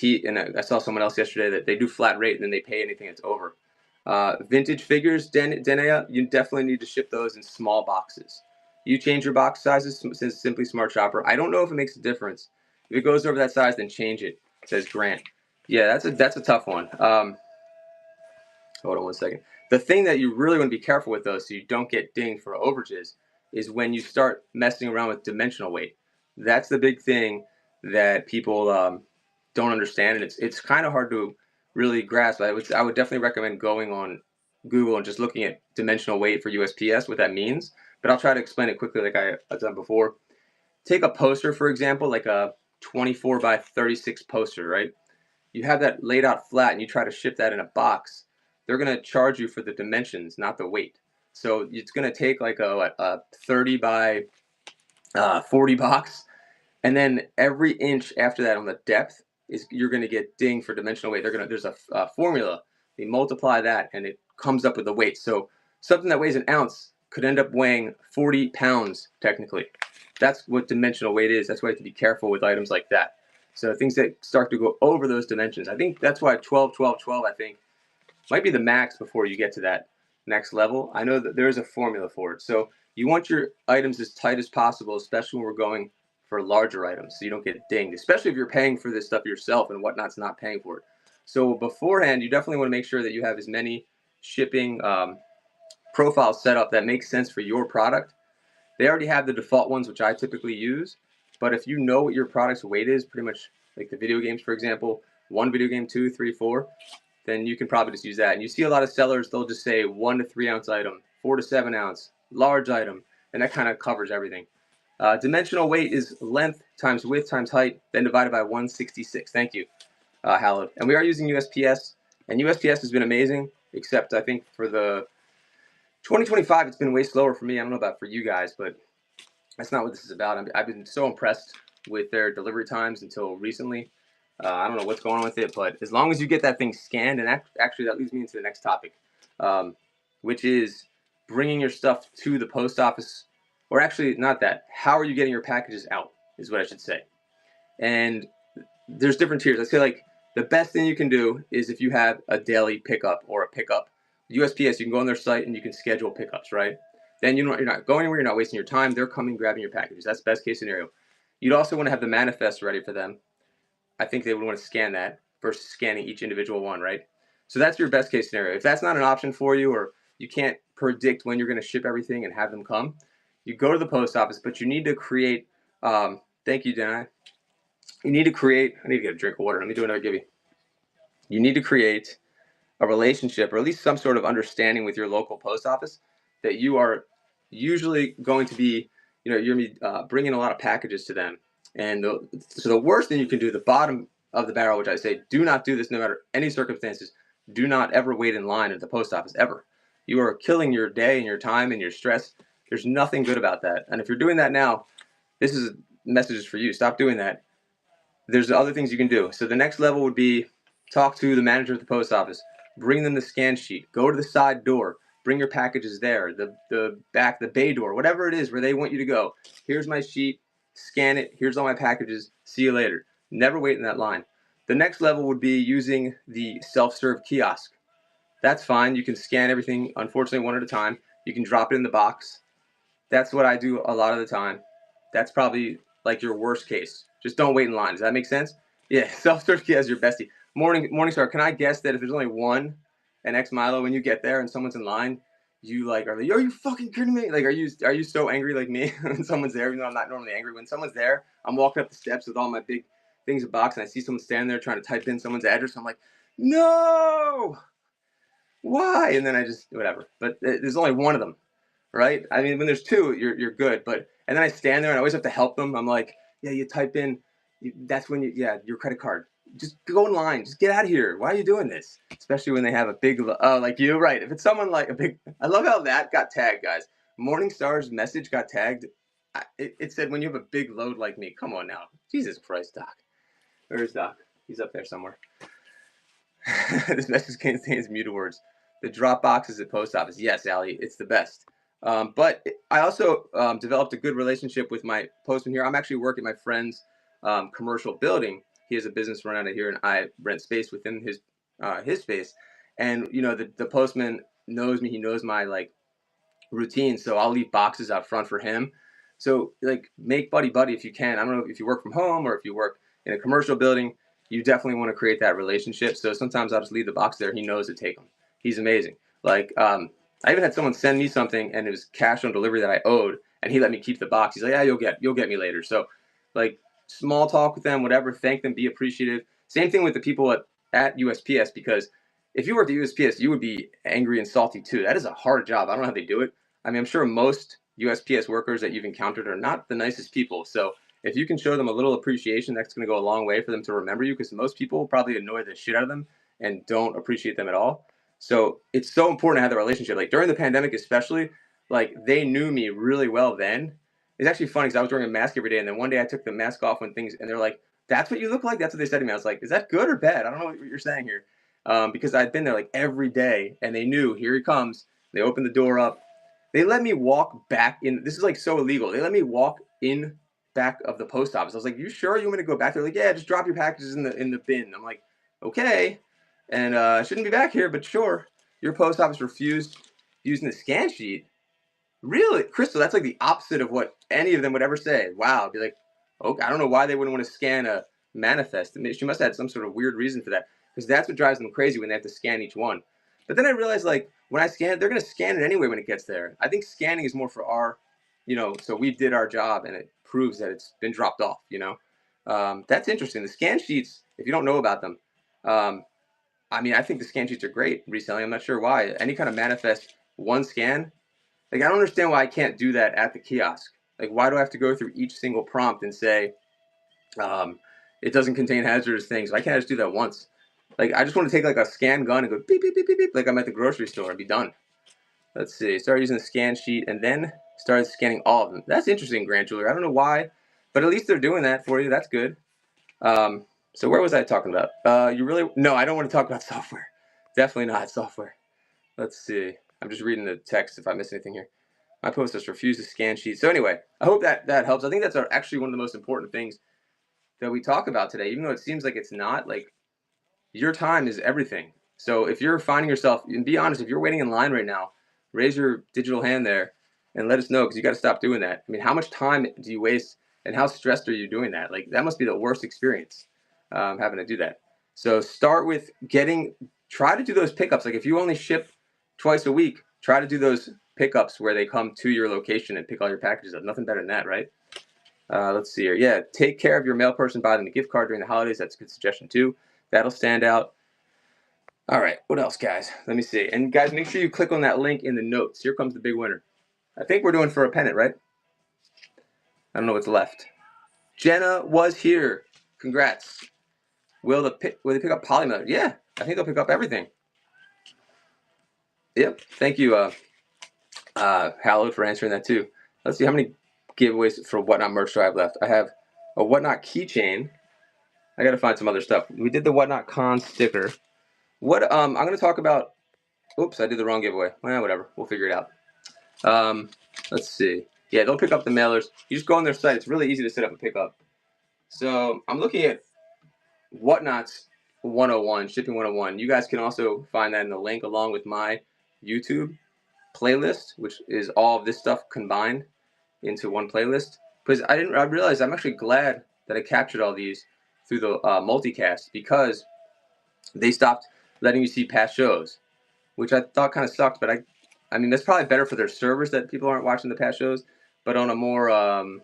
I saw someone else yesterday that they do flat rate and then they pay anything that's over. Vintage figures, Denea, you definitely need to ship those in small boxes. You change your box sizes, says Simply Smart Shopper. I don't know if it makes a difference. If it goes over that size, then change it, says Grant. Yeah, that's a tough one. Hold on one second. The thing that you really want to be careful with, though, so you don't get dinged for overages, is when you start messing around with dimensional weight. That's the big thing that people don't understand, and it's kind of hard to really grasp. I would definitely recommend going on Google and just looking at dimensional weight for USPS, what that means. But I'll try to explain it quickly, like I've done before. Take a poster, for example, like a 24 by 36 poster, right? You have that laid out flat and you try to ship that in a box, they're going to charge you for the dimensions, not the weight. So it's going to take like a 30 by 40 box, and then every inch after that on the depth is you're going to get dinged for dimensional weight. There's a formula. They multiply that and it comes up with the weight. So something that weighs an ounce could end up weighing 40 pounds technically. That's what dimensional weight is. That's why you have to be careful with items like that. So things that start to go over those dimensions. I think that's why 12, 12, 12, I think, might be the max before you get to that next level. I know that there is a formula for it. So you want your items as tight as possible, especially when we're going for larger items, so you don't get dinged, especially if you're paying for this stuff yourself and Whatnot's not paying for it. So beforehand, you definitely want to make sure that you have as many shipping profiles set up that make sense for your product. They already have the default ones, which I typically use. But if you know what your product's weight is, pretty much like the video games, for example, 1 video game, 2, 3, 4, then you can probably just use that. And you see a lot of sellers, they'll just say 1 to 3 ounce item, 4 to 7 ounce, large item, and that kind of covers everything. Dimensional weight is length times width times height, then divided by 166. Thank you, Hallowed. And we are using USPS, and USPS has been amazing, except I think for the 2025, it's been way slower for me. I don't know about for you guys, but that's not what this is about. I've been so impressed with their delivery times until recently. I don't know what's going on with it, but as long as you get that thing scanned, and actually that leads me into the next topic, which is bringing your stuff to the post office, or actually not that. How are you getting your packages out is what I should say. And there's different tiers. I say like the best thing you can do is if you have a daily pickup or a pickup. USPS, you can go on their site and you can schedule pickups, right? Then you're not going anywhere, you're not wasting your time. They're coming, grabbing your packages. That's best case scenario. You'd also want to have the manifest ready for them. I think they would want to scan that versus scanning each individual one, right? So that's your best case scenario. If that's not an option for you, or you can't predict when you're going to ship everything and have them come, you go to the post office, but you need to create, thank you, Dana. You need to create, I need to get a drink of water. Let me do another Gibby. You need to create a relationship, or at least some sort of understanding with your local post office that you are usually going to be, you're going to be bringing a lot of packages to them. And so the worst thing you can do, the bottom of the barrel, which I say, do not do this no matter any circumstances. Do not ever wait in line at the post office, ever. You are killing your day and your time and your stress There's nothing good about that. And if you're doing that now, this is messages for you. Stop doing that. There's other things you can do. So the next level would be talk to the manager at the post office. Bring them the scan sheet. Go to the side door. Bring your packages there. The back, the bay door, whatever it is where they want you to go. Here's my sheet. Scan it. Here's all my packages. See you later. Never wait in that line. The next level would be using the self-serve kiosk. That's fine. You can scan everything, unfortunately, one at a time. You can drop it in the box. That's what I do a lot of the time. That's probably like your worst case. Just don't wait in line. Does that make sense? Yeah, self-serve kiosk is your bestie. Morningstar, can I guess that if there's only one an X Milo when you get there and someone's in line, you like are you fucking kidding me? Like, are you so angry like me when someone's there? Even though I'm not normally angry. When someone's there, I'm walking up the steps with all my big things in box, and I see someone standing there trying to type in someone's address. I'm like, no, why? And then I just whatever. But there's only one of them, right? I mean, when there's two, you're good. But and then I stand there and I always have to help them. I'm like, yeah, you type in, that's when your credit card. Just go in line. Just get out of here. Why are you doing this? Especially when they have a big, like you, right? If it's someone like a big, I love how that got tagged, guys. Morningstar's message got tagged. It said when you have a big load like me. Come on now, Jesus Christ, Doc. Where's Doc? He's up there somewhere. This message contains muted words. The drop box is at post office. Yes, Allie, it's the best. But I also developed a good relationship with my postman here. I'm actually working at my friend's commercial building. He has a business run out of here, and I rent space within his space. And you know, the postman knows me. He knows my like routine, so I'll leave boxes out front for him. So like, make buddy if you can. I don't know if you work from home or if you work in a commercial building. You definitely want to create that relationship. So sometimes I'll just leave the box there. He knows to take them. He's amazing. Like, I even had someone send me something and it was cash on delivery that I owed, and he let me keep the box. He's like, yeah, you'll get me later. So like, small talk with them, whatever, thank them, be appreciative. Same thing with the people at USPS, because if you worked at USPS, you would be angry and salty too. That is a hard job. I don't know how they do it. I mean, I'm sure most USPS workers that you've encountered are not the nicest people. So if you can show them a little appreciation, that's going to go a long way for them to remember you, because most people probably annoy the shit out of them and don't appreciate them at all. So it's so important to have the relationship. Like during the pandemic, especially, like they knew me really well then. It's actually funny because I was wearing a mask every day, and then one day I took the mask off when things, and they're like, "That's what you look like." That's what they said to me. I was like, "Is that good or bad? I don't know what you're saying here," because I'd been there like every day, and they knew, here he comes. They opened the door up. They let me walk back in. This is like so illegal. They let me walk in back of the post office. I was like, "You sure you want me to go back?" They're like, "Yeah, just drop your packages in the bin." I'm like, "Okay," and I shouldn't be back here, but sure. Your post office refused using the scan sheet. Really, Crystal? That's like the opposite of what any of them would ever say. Wow, I'd be like, okay, I don't know why they wouldn't want to scan a manifest. I mean, she must have had some sort of weird reason for that, because that's what drives them crazy when they have to scan each one. But then I realized, like, when I scan it, they're going to scan it anyway when it gets there. I think scanning is more for our, so we did our job, and it proves that it's been dropped off, That's interesting. The scan sheets, if you don't know about them, I mean, I think the scan sheets are great reselling. I'm not sure why. Any kind of manifest, one scan, like, I don't understand why I can't do that at the kiosk. Like, why do I have to go through each single prompt and say, it doesn't contain hazardous things? Why can't I just do that once? Like, I just want to take like a scan gun and go beep, beep, beep, beep, beep, like I'm at the grocery store and be done. Let's see. Started using the scan sheet and then started scanning all of them. That's interesting, Grandchildren. I don't know why, but at least they're doing that for you. That's good. So where was I talking about? No, I don't want to talk about software. Definitely not software. Let's see. I'm just reading the text if I miss anything here. My post has refused to scan sheets. So anyway, I hope that helps. I think that's actually one of the most important things that we talk about today, even though it seems like it's not. Like, your time is everything. So if you're finding yourself, and be honest, if you're waiting in line right now, raise your digital hand there and let us know, because you got to stop doing that. I mean, how much time do you waste, and how stressed are you doing that? Like, that must be the worst experience, having to do that. So start with try to do those pickups. Like, if you only ship twice a week, try to do those pickups where they come to your location and pick all your packages up. Nothing better than that, right? Let's see here. Yeah, take care of your mail person. Buy them a gift card during the holidays. That's a good suggestion too. That'll stand out. All right, what else, guys? Let me see. And guys, make sure you click on that link in the notes. Here comes the big winner. I think we're doing for a pennant, right? I don't know what's left. Jenna was here. Congrats. Will they pick up Polymer? Yeah, I think they'll pick up everything. Yep. Thank you. Hallowed for answering that too. Let's see how many giveaways for Whatnot merch do I have left. I have a Whatnot keychain. I got to find some other stuff. We did the Whatnot Con sticker. What I'm going to talk about. Oops, I did the wrong giveaway. Well, whatever. We'll figure it out. Let's see. Yeah, they'll pick up the mailers. You just go on their site. It's really easy to set up and pick up. So I'm looking at Whatnot's 101, Shipping 101. You guys can also find that in the link along with my YouTube playlist, which is all of this stuff combined into one playlist. Because I realized I'm actually glad that I captured all these through the multicast, because they stopped letting you see past shows, which I thought kind of sucked. But I mean, that's probably better for their servers that people aren't watching the past shows. But on a more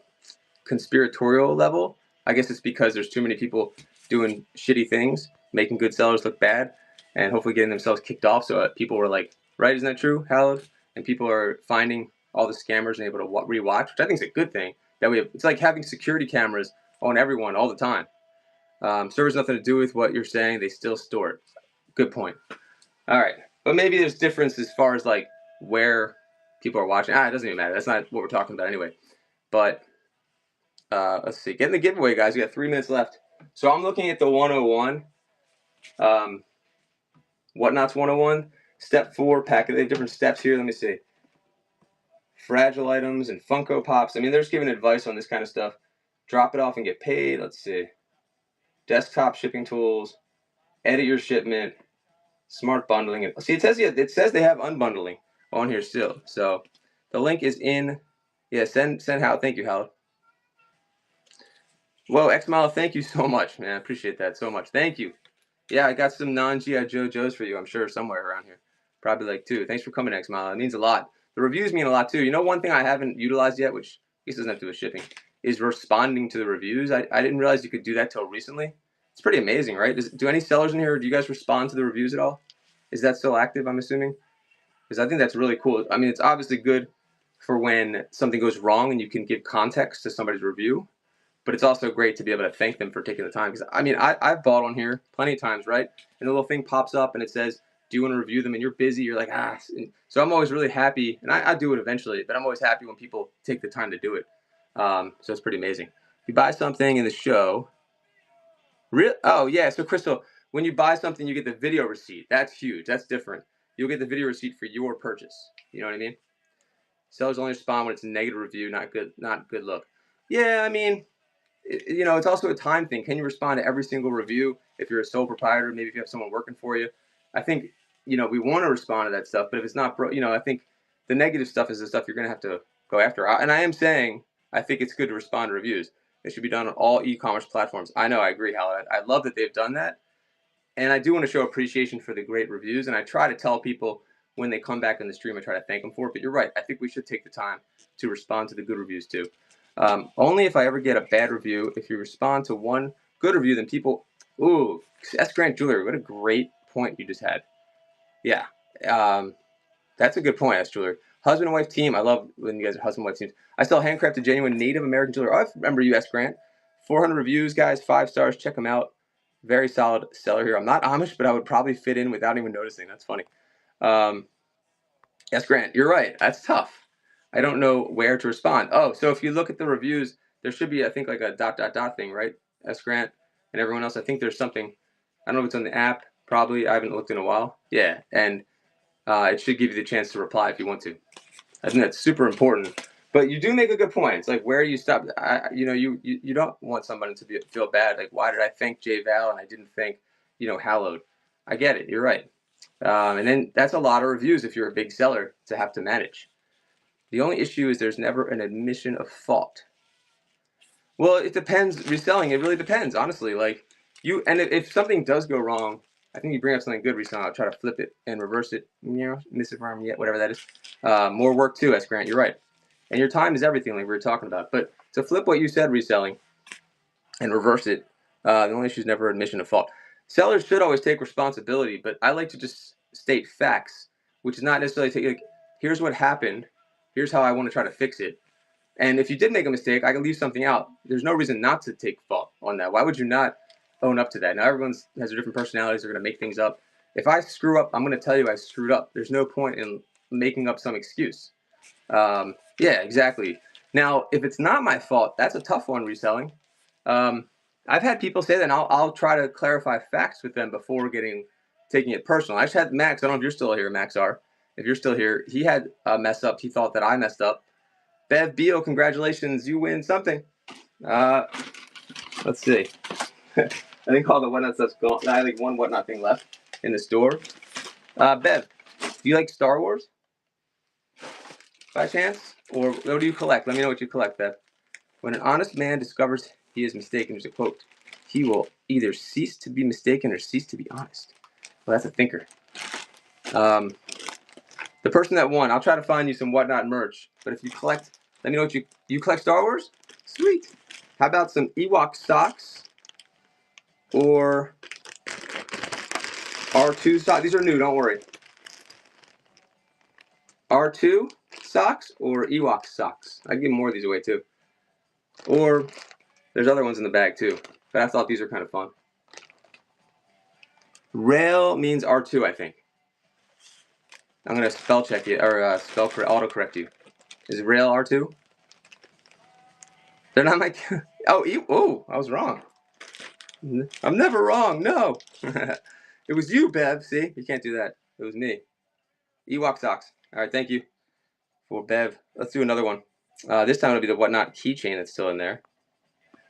conspiratorial level, I guess it's because there's too many people doing shitty things, making good sellers look bad, and hopefully getting themselves kicked off. So people were like, right, isn't that true, Hallowed? And people are finding all the scammers and able to rewatch, which I think is a good thing. That we have, it's like having security cameras on everyone all the time. Servers nothing to do with what you're saying; they still store it. Good point. All right, but maybe there's difference as far as like where people are watching. It doesn't even matter. That's not what we're talking about anyway. But let's see. Getting the giveaway, guys. We got 3 minutes left. So I'm looking at the 101. Whatnot's 101. Step 4 packet. They have different steps here. Let me see. Fragile items and Funko Pops. I mean, they're just giving advice on this kind of stuff. Drop it off and get paid. Let's see. Desktop shipping tools. Edit your shipment. Smart bundling. See, it says they have unbundling on here still. So the link is in. Yeah, send Hal. Thank you, Hal. Whoa, X-Mile, thank you so much, man. I appreciate that so much. Thank you. Yeah, I got some non-G.I. Joe Joes for you, I'm sure, somewhere around here. Probably like 2. Thanks for coming, X-Mile. It means a lot. The reviews mean a lot, too. You know, one thing I haven't utilized yet, which I guess doesn't have to do with shipping, is responding to the reviews. I didn't realize you could do that till recently. It's pretty amazing, right? Do any sellers in here, do you guys respond to the reviews at all? Is that still active, I'm assuming? Because I think that's really cool. I mean, it's obviously good for when something goes wrong and you can give context to somebody's review. But it's also great to be able to thank them for taking the time. Because, I mean, I've bought on here plenty of times, right? And the little thing pops up and it says, do you want to review them? And you're busy. You're like, ah. And so I'm always really happy. And I do it eventually. But I'm always happy when people take the time to do it. So it's pretty amazing. If you buy something in the show. Oh, yeah. So, Crystal, when you buy something, you get the video receipt. That's huge. That's different. You'll get the video receipt for your purchase. You know what I mean? Sellers only respond when it's a negative review, not good look. Yeah, I mean, you know, it's also a time thing. Can you respond to every single review? If you're a sole proprietor, maybe if you have someone working for you, I think, you know, we want to respond to that stuff. But if it's not, you know, I think the negative stuff is the stuff you're going to have to go after. And I am saying, I think it's good to respond to reviews. It should be done on all e-commerce platforms. I know, I agree, Hal. I love that they've done that. And I do want to show appreciation for the great reviews. And I try to tell people when they come back in the stream, I try to thank them for it. But you're right. I think we should take the time to respond to the good reviews too. Only if I ever get a bad review. If you respond to one good review, then people. Ooh, S. Grant Jewelry. What a great point you just had. Yeah, that's a good point, S. Jewelry. Husband and wife team. I love when you guys are husband and wife teams. I sell handcrafted, genuine Native American jewelry. Oh, I remember you, S. Grant. 400 reviews, guys. 5 stars. Check them out. Very solid seller here. I'm not Amish, but I would probably fit in without even noticing. That's funny. S. Grant, you're right. That's tough. I don't know where to respond. Oh, so if you look at the reviews, there should be, I think, like a ... thing, right? S. Grant and everyone else. I think there's something. I don't know if it's on the app. Probably. I haven't looked in a while. Yeah, and it should give you the chance to reply if you want to. I think that's super important. But you do make a good point. It's like, where do you stop? You know, you don't want somebody to feel bad. Like, why did I thank J Val and I didn't thank, you know, Hallowed? I get it. You're right. And then that's a lot of reviews if you're a big seller to have to manage. The only issue is there's never an admission of fault. Well, it depends. Reselling, it really depends, honestly. Like and if something does go wrong, I think you bring up something good reselling. I'll try to flip it and reverse it. You know, misinform yet, whatever that is. More work too, S. Grant. You're right. And your time is everything, like we were talking about. But to flip what you said, reselling, and reverse it, the only issue is never admission of fault. Sellers should always take responsibility, but I like to just state facts, which is not necessarily like, here's what happened, here's how I want to try to fix it. And if you did make a mistake, I can leave something out. There's no reason not to take fault on that. Why would you not own up to that? Now, everyone has their different personalities. They're going to make things up. If I screw up, I'm going to tell you I screwed up. There's no point in making up some excuse. Yeah, exactly. Now, if it's not my fault, that's a tough one reselling. I've had people say that, and I'll try to clarify facts with them before taking it personal. I just had Max. I don't know if you're still here, Max R. If you're still here, he had a mess up. He thought that I messed up. Bev Bio, congratulations, you win something. Let's see. I think all the whatnot stuff's gone. I think one whatnot thing left in the store. Bev, do you like Star Wars by chance, or what do you collect? Let me know what you collect, Bev. When an honest man discovers he is mistaken, there's a quote, he will either cease to be mistaken or cease to be honest. Well, that's a thinker. The person that won, I'll try to find you some whatnot merch. But if you collect, let me know what you collect Star Wars? Sweet. How about some Ewok socks or R2 socks? These are new, don't worry. R2 socks or Ewok socks? I can give more of these away too. Or there's other ones in the bag too. But I thought these were kind of fun. Rail means R2, I think. I'm gonna spell check you or autocorrect you. Is rail R2? They're not my. Oh, I was wrong. I'm never wrong. No, it was you, Bev. See, you can't do that. It was me. Ewok socks. All right, thank you for Bev. Let's do another one. This time it'll be the whatnot keychain that's still in there.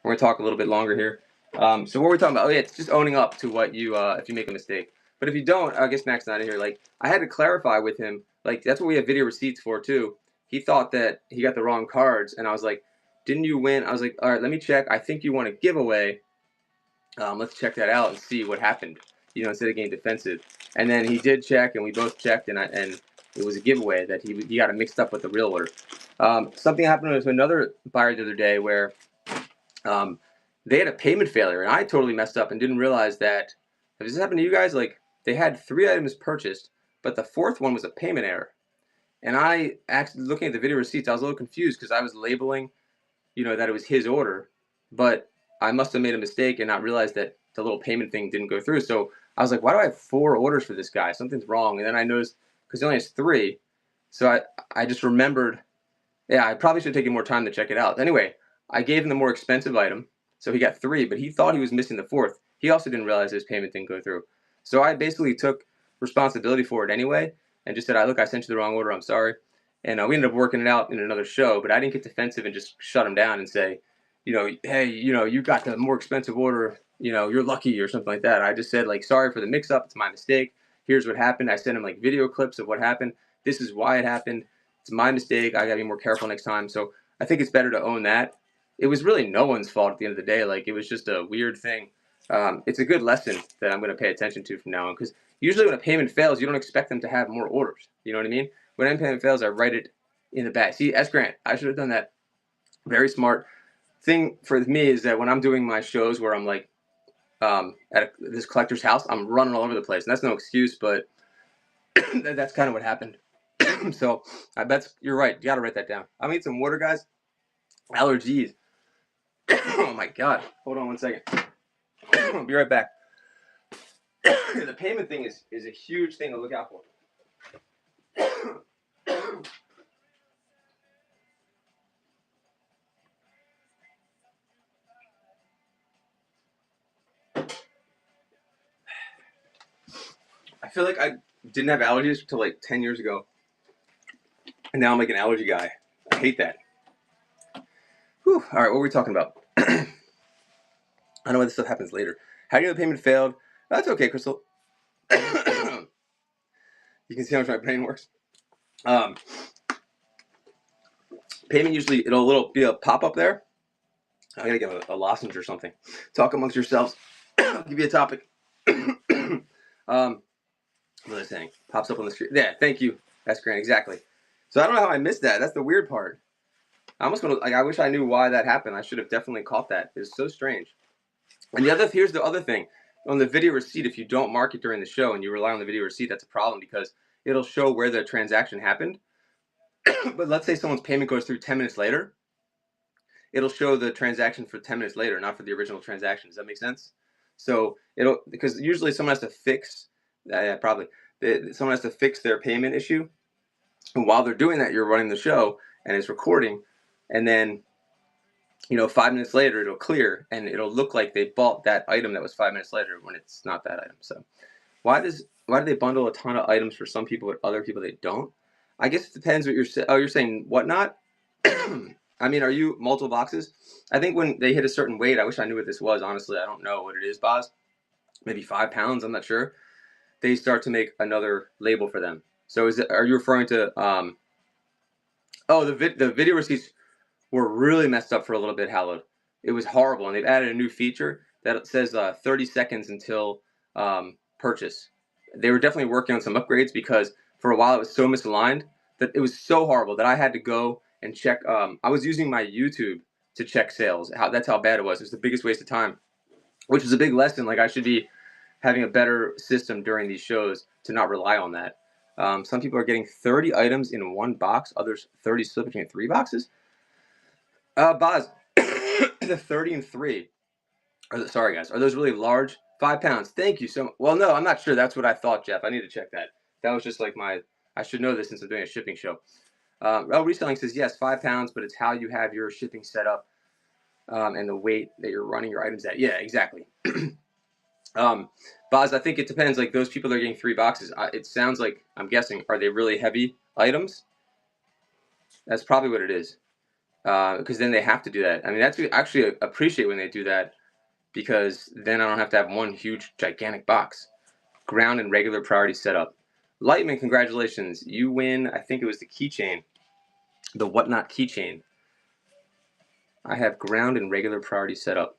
We're gonna talk a little bit longer here. So what we're talking about? Oh yeah, it's just owning up to what you if you make a mistake. But if you don't, I guess Mac's not in here. Like I had to clarify with him. Like that's what we have video receipts for too. He thought that he got the wrong cards, and I was like, "Didn't you win?" I was like, "All right, let me check. I think you won a giveaway. Let's check that out and see what happened." You know, instead of getting defensive. And then he did check, and we both checked, and it was a giveaway that he got it mixed up with the real order. Something happened with another buyer the other day where they had a payment failure, and I totally messed up and didn't realize that. Has this happened to you guys? Like they had 3 items purchased, but the 4th one was a payment error. And I actually looking at the video receipts, I was a little confused because I was labeling, that it was his order, but I must have made a mistake and not realized that the little payment thing didn't go through. So I was like, why do I have 4 orders for this guy? Something's wrong. And then I noticed because he only has 3, so I just remembered. Yeah, I probably should have taken more time to check it out. Anyway, I gave him the more expensive item, so he got 3, but he thought he was missing the 4th. He also didn't realize his payment didn't go through. So I basically took responsibility for it anyway and just said, look, I sent you the wrong order. I'm sorry. And we ended up working it out in another show, but I didn't get defensive and just shut him down and say, hey, you got the more expensive order, you're lucky or something like that. I just said, like, sorry for the mix-up. It's my mistake. Here's what happened. I sent him, like, video clips of what happened. This is why it happened. It's my mistake. I got to be more careful next time. So I think it's better to own that. It was really no one's fault at the end of the day. Like, it was just a weird thing. It's a good lesson that I'm going to pay attention to from now on, because usually when a payment fails, you don't expect them to have more orders. You know what I mean? When a payment fails, I write it in the back. See, S. Grant, I should have done that. Very smart. Thing for me is that when I'm doing my shows where I'm like at this collector's house, I'm running all over the place. And that's no excuse, but that's kind of what happened. So I bet you're right. You got to write that down. I'll need some water, guys. Allergies. Oh my God. Hold on one second. I'll be right back. The payment thing is a huge thing to look out for. I feel like I didn't have allergies until like 10 years ago. And now I'm like an allergy guy. I hate that. Whew. All right, what were we talking about? I know why this stuff happens later. How do you know the payment failed? That's okay, Crystal. You can see how much my brain works. Payment usually, it'll be a pop-up there. I gotta get a lozenge or something. Talk amongst yourselves. I'll give you a topic. What was I saying? Pops up on the screen. Yeah, thank you. That's great. Exactly. So I don't know how I missed that. That's the weird part. I wish I knew why that happened. I should have definitely caught that. It's so strange. And here's the other thing. On the video receipt, if you don't mark it during the show and you rely on the video receipt, that's a problem because it'll show where the transaction happened. But let's say someone's payment goes through 10 minutes later. It'll show the transaction for 10 minutes later, not for the original transaction. Does that make sense? So because usually someone has to fix, probably someone has to fix their payment issue. And while they're doing that, you're running the show and it's recording, and then 5 minutes later it'll clear and it'll look like they bought that item that was 5 minutes later when it's not that item. So why do they bundle a ton of items for some people but other people they don't? I guess it depends what you're saying. Oh, you're saying whatnot? I mean, are you multiple boxes? I think when they hit a certain weight, I wish I knew what this was. Honestly, I don't know what it is, Boz. Maybe 5 pounds. I'm not sure. They start to make another label for them. So are you referring to? The video receipts were really messed up for a little bit, Hallowed. It was horrible, and they've added a new feature that says 30 seconds until purchase. They were definitely working on some upgrades because for a while it was so misaligned that it was so horrible that I had to go and check. I was using my YouTube to check sales. That's how bad it was. It was the biggest waste of time, which was a big lesson. Like, I should be having a better system during these shows to not rely on that. Some people are getting 30 items in one box. Others 30 split between 3 boxes. Boz, the 30 and 3. Sorry, guys. Are those really large? 5 pounds. Thank you so much. Well, no, I'm not sure. That's what I thought, Jeff. I need to check that. That was just like I should know this since I'm doing a shipping show. Reselling says, yes, 5 pounds, but it's how you have your shipping set up and the weight that you're running your items at. Yeah, exactly. Boz, I think it depends. Like, those people that are getting 3 boxes, it sounds like, I'm guessing, are they really heavy items? That's probably what it is. Because then they have to do that. I mean, that's actually appreciate when they do that, because then I don't have to have one huge, gigantic box. Ground and regular priority setup. Lightman, congratulations. You win, I think it was the keychain. The whatnot keychain. I have ground and regular priority setup.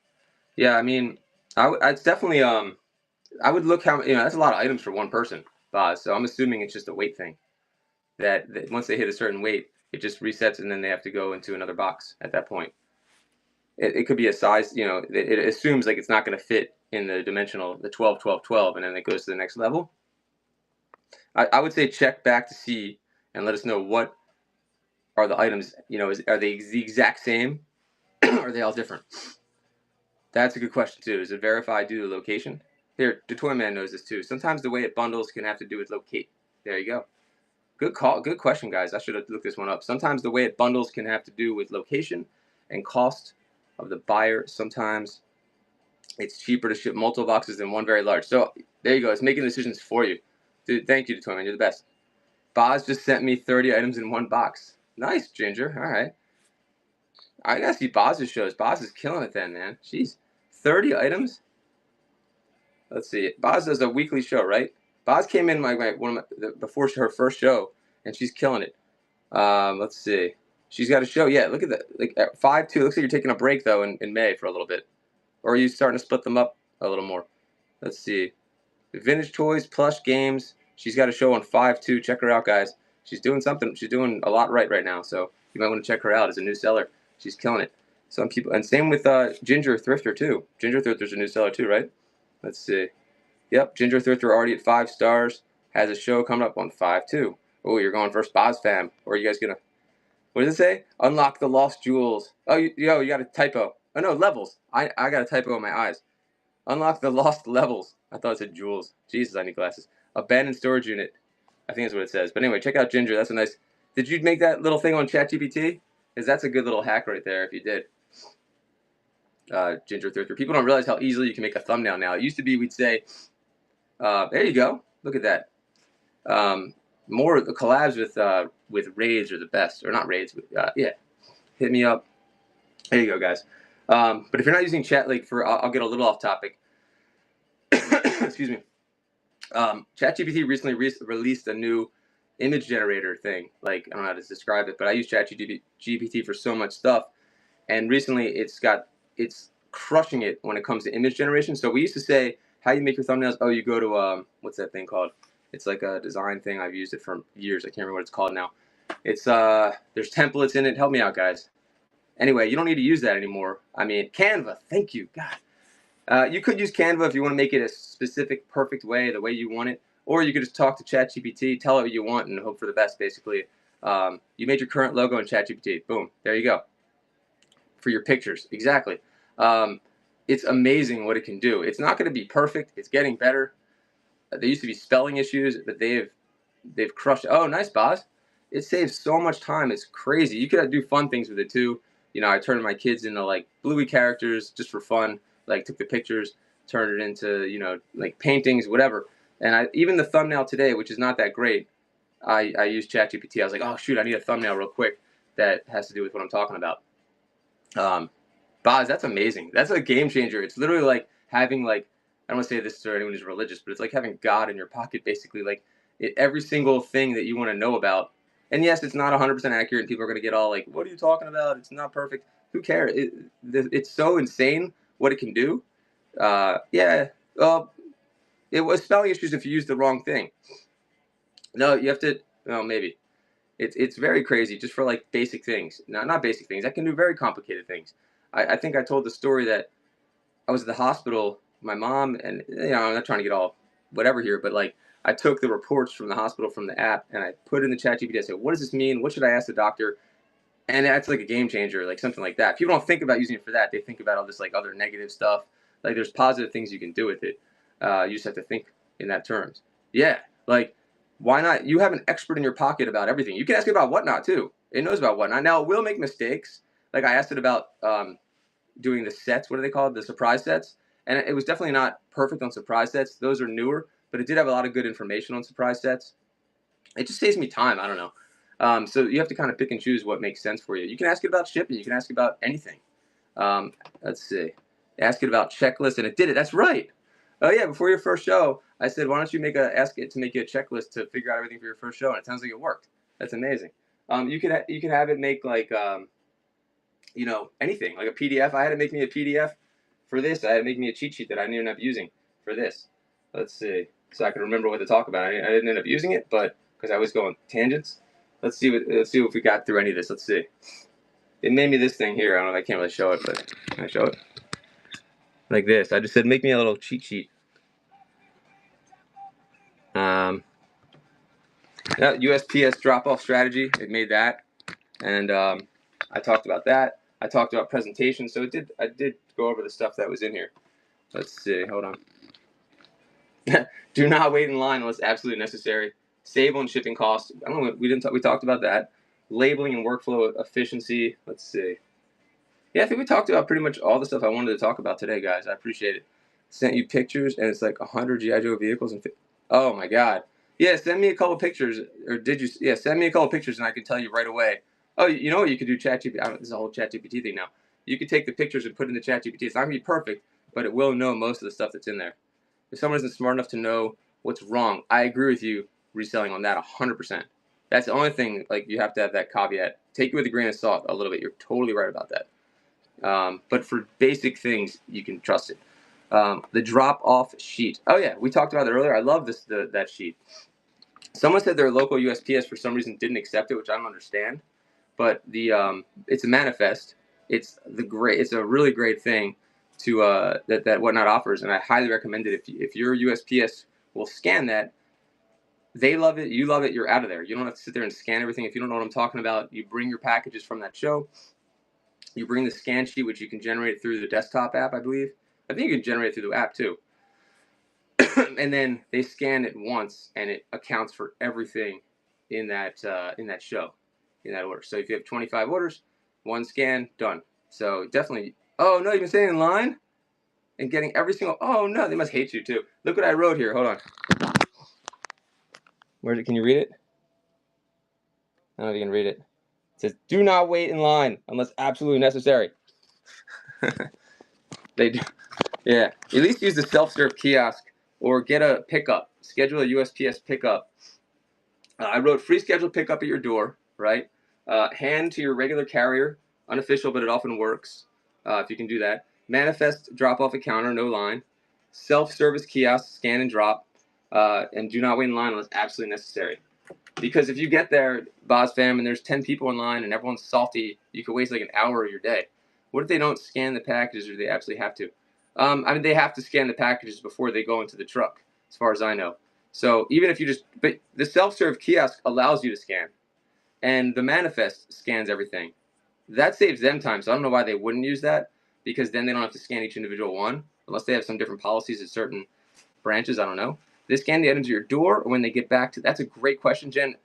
Yeah, I mean, it's definitely, I would look how, that's a lot of items for one person, Boz. So I'm assuming it's just a weight thing. That once they hit a certain weight, it just resets and then they have to go into another box at that point. It could be a size, it assumes like it's not going to fit in the dimensional, the 12, 12, 12, and then it goes to the next level. I would say check back to see and let us know what are the items, are they the exact same? Or are they all different? That's a good question too. Is it verified due to location? Here, the Toy Man knows this too. Sometimes the way it bundles can have to do with locate. There you go. Good call. Good question, guys. I should have looked this one up. Sometimes the way it bundles can have to do with location and cost of the buyer. Sometimes it's cheaper to ship multiple boxes than one very large. So there you go. It's making decisions for you. Dude, thank you, Toy Man. You're the best. Boz just sent me 30 items in one box. Nice, Ginger. All right. I gotta see Boz's shows. Boz is killing it then, man. Jeez. 30 items? Let's see. Boz does a weekly show, right? Boz came in before her first show, and she's killing it. Let's see. She's got a show. Yeah, look at that. Like at 5-2. Looks like you're taking a break though in May for a little bit, or are you starting to split them up a little more? Let's see. Vintage toys, plush games. She's got a show on 5-2. Check her out, guys. She's doing something. She's doing a lot right now. So you might want to check her out as a new seller. She's killing it. Some people, and same with Ginger Thrifter too. Ginger Thrifter's a new seller too, right? Let's see. Yep, Ginger Thrifter already at 5 stars. Has a show coming up on 5-2. Oh, you're going first, Boz fam. Or are you guys gonna? What does it say? Unlock the lost jewels. Oh, you got a typo. Oh no, levels. I got a typo in my eyes. Unlock the lost levels. I thought it said jewels. Jesus, I need glasses. Abandoned storage unit. I think that's what it says. But anyway, check out Ginger. That's a nice. Did you make that little thing on ChatGPT? Because that's a good little hack right there if you did. Ginger Thrifter. People don't realize how easily you can make a thumbnail now. It used to be we'd say, there you go. Look at that. More the collabs with raids are the best, or not raids. Yeah, hit me up. There you go, guys. But if you're not using chat, like I'll get a little off topic. Excuse me. ChatGPT recently released a new image generator thing. Like, I don't know how to describe it, but I use ChatGPT for so much stuff, and recently it's crushing it when it comes to image generation. So we used to say, how you make your thumbnails? Oh, you go to what's that thing called? It's like a design thing. I've used it for years. I can't remember what it's called now. It's there's templates in it. Help me out, guys. Anyway, you don't need to use that anymore. I mean, Canva. Thank you, God. You could use Canva if you want to make it a specific, perfect way, the way you want it, or you could just talk to ChatGPT, tell it what you want, and hope for the best. Basically, you made your current logo in ChatGPT. Boom, there you go. For your pictures, exactly. It's amazing what it can do. It's not going to be perfect. It's getting better. There used to be spelling issues, but they've crushed. Oh, nice, Boz. It saves so much time. It's crazy. You could do fun things with it too. You know, I turned my kids into like Bluey characters just for fun. Like took the pictures, turned it into, you know, like paintings, whatever. And even the thumbnail today, which is not that great, I used ChatGPT. I was like, oh shoot, I need a thumbnail real quick that has to do with what I'm talking about. Boz, that's amazing. That's a game changer. It's literally like having like, I don't want to say this to anyone who's religious, but it's like having God in your pocket, basically. Like every single thing that you want to know about. And yes, it's not 100% accurate, and people are going to get all like, what are you talking about? It's not perfect. Who cares? It's so insane what it can do. Yeah. Well, it was spelling issues if you use the wrong thing. No, you have to, well, maybe. It's very crazy just for like basic things. No, not basic things. I can do very complicated things. I think I told the story that I was at the hospital, my mom, and you know, I'm not trying to get all whatever here, but like I took the reports from the hospital from the app and I put in the chat GPT. I said, what does this mean? What should I ask the doctor? And that's like a game changer, like something like that. People don't think about using it for that. They think about all this like other negative stuff. Like there's positive things you can do with it. You just have to think in that terms. Yeah, like why not? You have an expert in your pocket about everything. You can ask it about whatnot too. It knows about whatnot. Now it will make mistakes. Like I asked it about doing the sets. What are they called? The surprise sets. And it was definitely not perfect on surprise sets. Those are newer, but it did have a lot of good information on surprise sets. It just saves me time. I don't know. So you have to kind of pick and choose what makes sense for you. You can ask it about shipping. You can ask it about anything. Let's see. Ask it about checklists, and it did it. That's right. Oh yeah, before your first show, I said, why don't you ask it to make you a checklist to figure out everything for your first show, and it sounds like it worked. That's amazing. You can have it make like you know, anything like a PDF. I had it make me a PDF for this. I had it make me a cheat sheet that I didn't end up using for this. Let's see, so I can remember what to talk about. I didn't end up using it, but because I was going tangents. Let's see if we got through any of this. Let's see. It made me this thing here. I don't know if I can't really show it, but can I show it? Like this. I just said, make me a little cheat sheet. Yeah, USPS drop-off strategy. It made that, and I talked about that. I talked about presentation. So I did go over the stuff that was in here. Let's see. Hold on. Do not wait in line unless absolutely necessary. Save on shipping costs. I don't know. We talked about that. Labeling and workflow efficiency. Let's see. Yeah, I think we talked about pretty much all the stuff I wanted to talk about today, guys. I appreciate it. Sent you pictures, and it's like 100 GI Joe vehicles. Oh my God. Yeah, send me a couple pictures, or did you? Yeah, send me a couple pictures, and I can tell you right away. Oh, you know what you could do? ChatGPT. This is a whole ChatGPT thing now. You could take the pictures and put it in the ChatGPT. It's not gonna be perfect, but it will know most of the stuff that's in there. If someone isn't smart enough to know what's wrong, I agree with you reselling on that 100%. That's the only thing. Like you have to have that caveat. Take it with a grain of salt a little bit. You're totally right about that. But for basic things, you can trust it. The drop-off sheet. Oh yeah, we talked about it earlier. I love that sheet. Someone said their local USPS for some reason didn't accept it, which I don't understand. But it's a manifest. It's a really great thing to that Whatnot offers, and I highly recommend it. If your USPS will scan that, they love it. You love it. You're out of there. You don't have to sit there and scan everything. If you don't know what I'm talking about, you bring your packages from that show. You bring the scan sheet, which you can generate through the desktop app, I believe. I think you can generate it through the app too. And then they scan it once, and it accounts for everything in that show, in that order. So if you have 25 orders, one scan, done. So definitely. Oh no, you've been standing in line and getting every single. Oh no, they must hate you too. Look what I wrote here. Hold on. Where's it? Can you read it? I don't know if you can read it. It says, "Do not wait in line unless absolutely necessary." They do. Yeah. At least use the self-serve kiosk or get a pickup. Schedule a USPS pickup. I wrote free scheduled pickup at your door, right? Hand to your regular carrier. Unofficial, but it often works if you can do that. Manifest drop-off at counter, no line. Self-service kiosk, scan and drop. And do not wait in line unless absolutely necessary. Because if you get there, Boz fam, and there's 10 people in line and everyone's salty, you could waste like an hour of your day. What if they don't scan the packages, or they absolutely have to? I mean, they have to scan the packages before they go into the truck, as far as I know. So even if you but the self-serve kiosk allows you to scan, and the manifest scans everything. That saves them time. So I don't know why they wouldn't use that, because then they don't have to scan each individual one, unless they have some different policies at certain branches. I don't know. they scan the items at your door or when they get back to? That's a great question, Jen.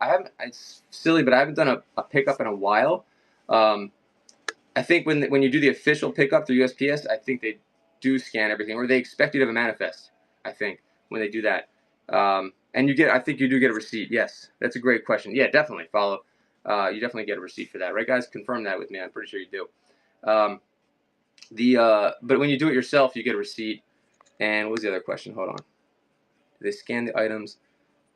It's silly, but I haven't done a pickup in a while. I think when you do the official pickup through USPS, I think they do scan everything, or they expect you to have a manifest. I think when they do that, and I think you do get a receipt. Yes, that's a great question. Yeah, definitely follow. You definitely get a receipt for that, right, guys? Confirm that with me. I'm pretty sure you do. But when you do it yourself, you get a receipt. And what was the other question? Hold on. Do they scan the items?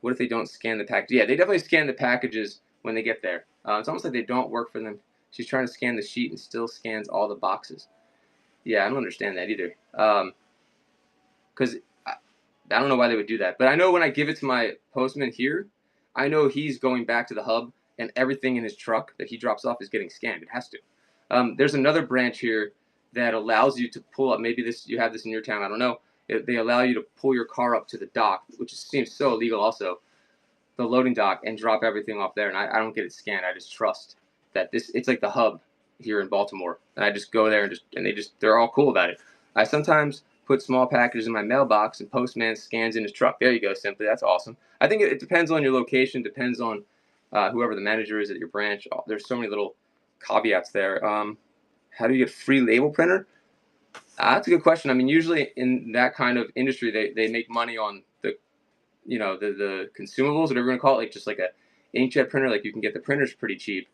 What if they don't scan the package? Yeah, they definitely scan the packages when they get there. It's almost like they don't work for them. She's trying to scan the sheet and still scans all the boxes. Yeah, I don't understand that either. Because I don't know why they would do that. But I know when I give it to my postman here, I know he's going back to the hub and everything in his truck that he drops off is getting scanned. It has to. There's another branch here that allows you to pull up. Maybe you have this in your town. I don't know. They allow you to pull your car up to the dock, which seems so illegal also, the loading dock, and drop everything off there. And I don't get it scanned. I just trust that it's like the hub here in Baltimore. And I just go there and they're all cool about it. I sometimes put small packages in my mailbox and postman scans in his truck. There you go, Simply. That's awesome. I think it depends on your location, depends on whoever the manager is at your branch. There's so many little caveats there. How do you get free label printer? That's a good question. I mean, usually in that kind of industry, they make money on the consumables, whatever you want to call it, like just like a inkjet printer. Like you can get the printers pretty cheap,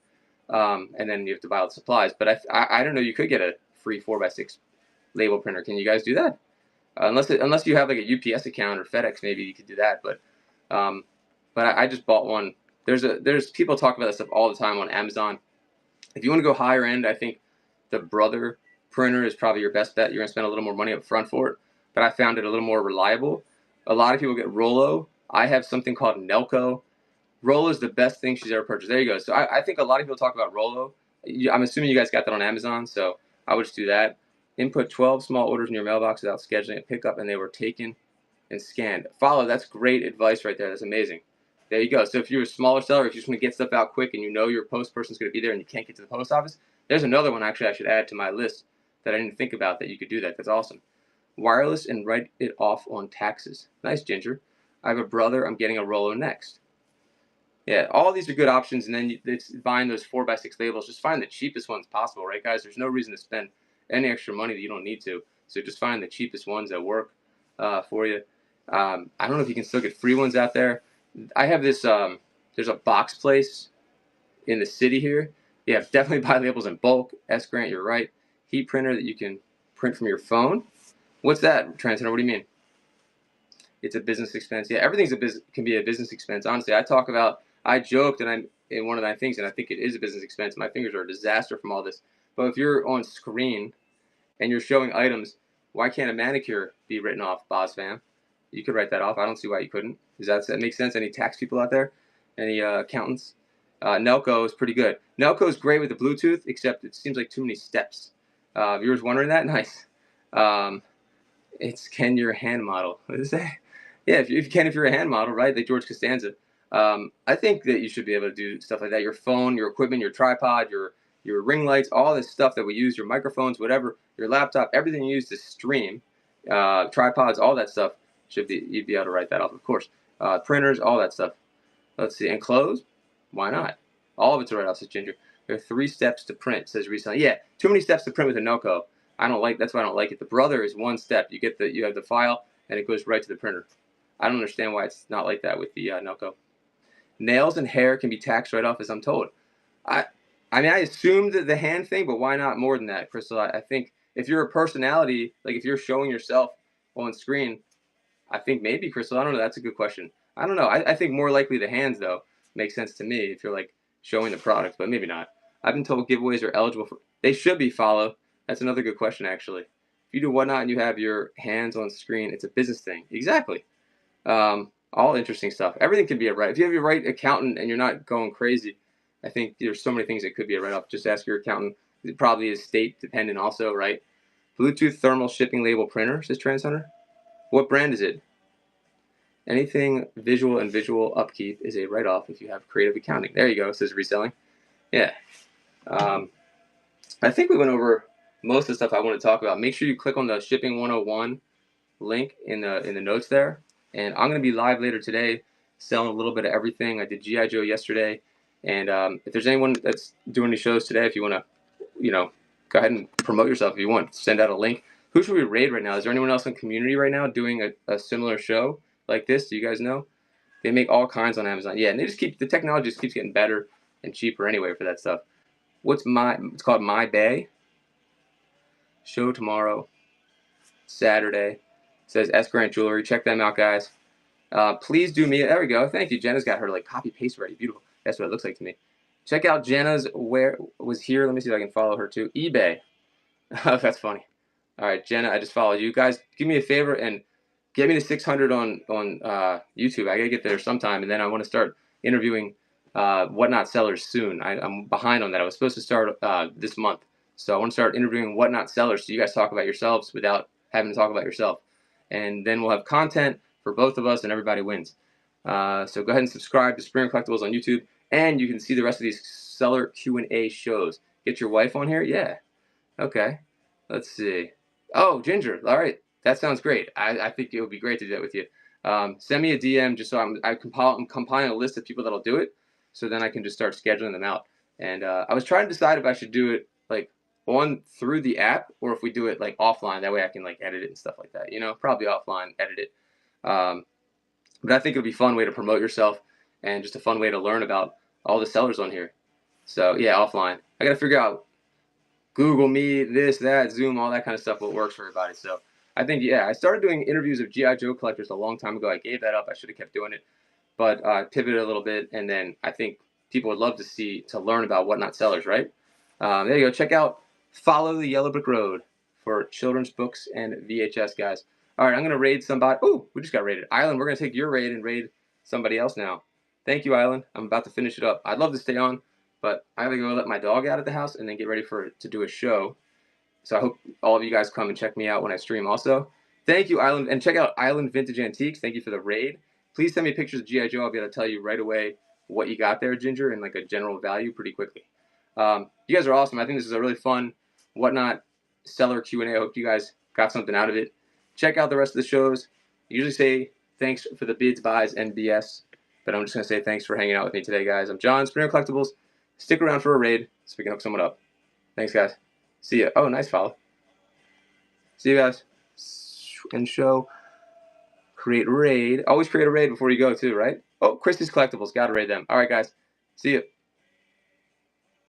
and then you have to buy all the supplies. But I don't know. You could get a free 4x6 label printer. Can you guys do that? Unless you have like a UPS account or FedEx, maybe you could do that. But I just bought one. There's people talk about this stuff all the time on Amazon. If you want to go higher end, I think the Brother printer is probably your best bet. You're gonna spend a little more money up front for it, but I found it a little more reliable. A lot of people get Rollo. I have something called Nelco. Rollo is the best thing she's ever purchased. There you go. So I think a lot of people talk about Rollo. I'm assuming you guys got that on Amazon, so I would just do that. Input 12 small orders in your mailbox without scheduling a pickup, and they were taken and scanned. Follow. That's great advice right there. That's amazing. There you go. So if you're a smaller seller, if you just want to get stuff out quick and you know your post person's going to be there and you can't get to the post office, there's another one actually I should add to my list that I didn't think about that you could do that. That's awesome. Wireless and write it off on taxes. Nice, Ginger. I have a brother. I'm getting a Rollo next. Yeah, all these are good options, and then it's buying those 4x6 labels. Just find the cheapest ones possible, right, guys? There's no reason to spend any extra money that you don't need to. So just find the cheapest ones that work for you. I don't know if you can still get free ones out there. I have this. There's a box place in the city here. Yeah, definitely buy labels in bulk. S. Grant, you're right. Heat printer that you can print from your phone. What's that, Translator? What do you mean? It's a business expense. Yeah, everything's can be a business expense. Honestly, I joked and I'm in one of my things, and I think it is a business expense. My fingers are a disaster from all this. But if you're on screen and you're showing items, why can't a manicure be written off, Boz fam? You could write that off. I don't see why you couldn't. Does that make sense? Any tax people out there? Any accountants? Nelco is pretty good. Nelco is great with the Bluetooth, except it seems like too many steps. Viewers wondering that? Nice. It's Ken, your hand model. What is that? Yeah, if you're a hand model, right? Like George Costanza. I think that you should be able to do stuff like that. Your phone, your equipment, your tripod, your ring lights, all this stuff that we use, your microphones, whatever, your laptop, everything you use to stream, tripods, all that stuff you'd be able to write that off, of course. Printers, all that stuff. Let's see, and clothes, why not? All of it's a write-off, says Ginger. There are 3 steps to print, says Reselling. Yeah, too many steps to print with a Nelco. That's why I don't like it. The Brother is 1 step. You have the file and it goes right to the printer. I don't understand why it's not like that with the Nelco. Nails and hair can be tax write-off, as I'm told. I assumed the hand thing, but why not more than that, Crystal? I think if you're a personality, like if you're showing yourself on screen, I think maybe, Crystal. I don't know. That's a good question. I don't know. I think more likely the hands, though, makes sense to me if you're like showing the product, but maybe not. I've been told giveaways are eligible for. They should be, follow. That's another good question, actually. If you do whatnot and you have your hands on screen, it's a business thing. Exactly. All interesting stuff. Everything can be a write. If you have your right accountant and you're not going crazy, I think there's so many things that could be a write-off. Just ask your accountant. It probably is state dependent also, right? Bluetooth thermal shipping label printer, says Trans Hunter. What brand is it? Anything visual and visual upkeep is a write-off if you have creative accounting. There you go, says Reselling. Yeah. I think we went over most of the stuff I want to talk about. Make sure you click on the Shipping 101 link in the notes there. And I'm going to be live later today selling a little bit of everything. I did G.I. Joe yesterday. And if there's anyone that's doing any shows today, if you want to, go ahead and promote yourself if you want. Send out a link. Who should we raid right now? Is there anyone else in community right now doing a similar show like this? Do you guys know? They make all kinds on Amazon. Yeah, and the technology just keeps getting better and cheaper anyway for that stuff. It's called My Bay. Show tomorrow, Saturday. It says S Grant Jewelry. Check them out, guys. Please do me. There we go. Thank you. Jenna's got her copy paste ready. Beautiful. That's what it looks like to me. Check out Jenna's where was here. Let me see if I can follow her too. eBay. That's funny. All right, Jenna, I just followed you. Guys, do me a favor and get me to 600 on YouTube. I gotta get there sometime, and then I want to start interviewing whatnot sellers soon. I'm behind on that. I was supposed to start this month, so I want to start interviewing whatnot sellers so you guys talk about yourselves without having to talk about yourself, and then we'll have content for both of us, and everybody wins. So go ahead and subscribe to Springer Collectibles on YouTube, and you can see the rest of these seller Q&A shows. Get your wife on here, yeah. Okay, let's see. Oh, Ginger. All right, that sounds great. I think it would be great to do that with you. Send me a DM just so I'm compiling a list of people that'll do it, so then I can just start scheduling them out. And I was trying to decide if I should do it through the app or if we do it offline. That way I can edit it and stuff like that. Probably offline, edit it. But I think it would be a fun way to promote yourself and just a fun way to learn about all the sellers on here. So yeah, offline. I gotta figure out Google Meet, this, that, Zoom, all that kind of stuff, what works for everybody. So I think, yeah, I started doing interviews of G.I. Joe collectors a long time ago. I gave that up. I should have kept doing it, but pivoted a little bit. And then I think people would love to learn about whatnot sellers, right? There you go. Check out Follow the Yellow Brick Road for children's books and VHS, guys. All right, I'm going to raid somebody. Oh, we just got raided. Island, we're going to take your raid and raid somebody else now. Thank you, Island. I'm about to finish it up. I'd love to stay on, but I gotta go let my dog out of the house and then get ready to do a show. So I hope all of you guys come and check me out when I stream also. Thank you, Island. And check out Island Vintage Antiques. Thank you for the raid. Please send me pictures of G.I. Joe. I'll be able to tell you right away what you got there, Ginger, and a general value pretty quickly. You guys are awesome. I think this is a really fun whatnot seller Q&A. I hope you guys got something out of it. Check out the rest of the shows. I usually say thanks for the bids, buys, and BS. But I'm just going to say thanks for hanging out with me today, guys. I'm John, Springer Collectibles. Stick around for a raid so we can hook someone up. Thanks, guys. See ya. Oh, nice follow. See you guys. And show. Create raid. Always create a raid before you go, too, right? Oh, Christie's Collectibles. Got to raid them. All right, guys. See ya.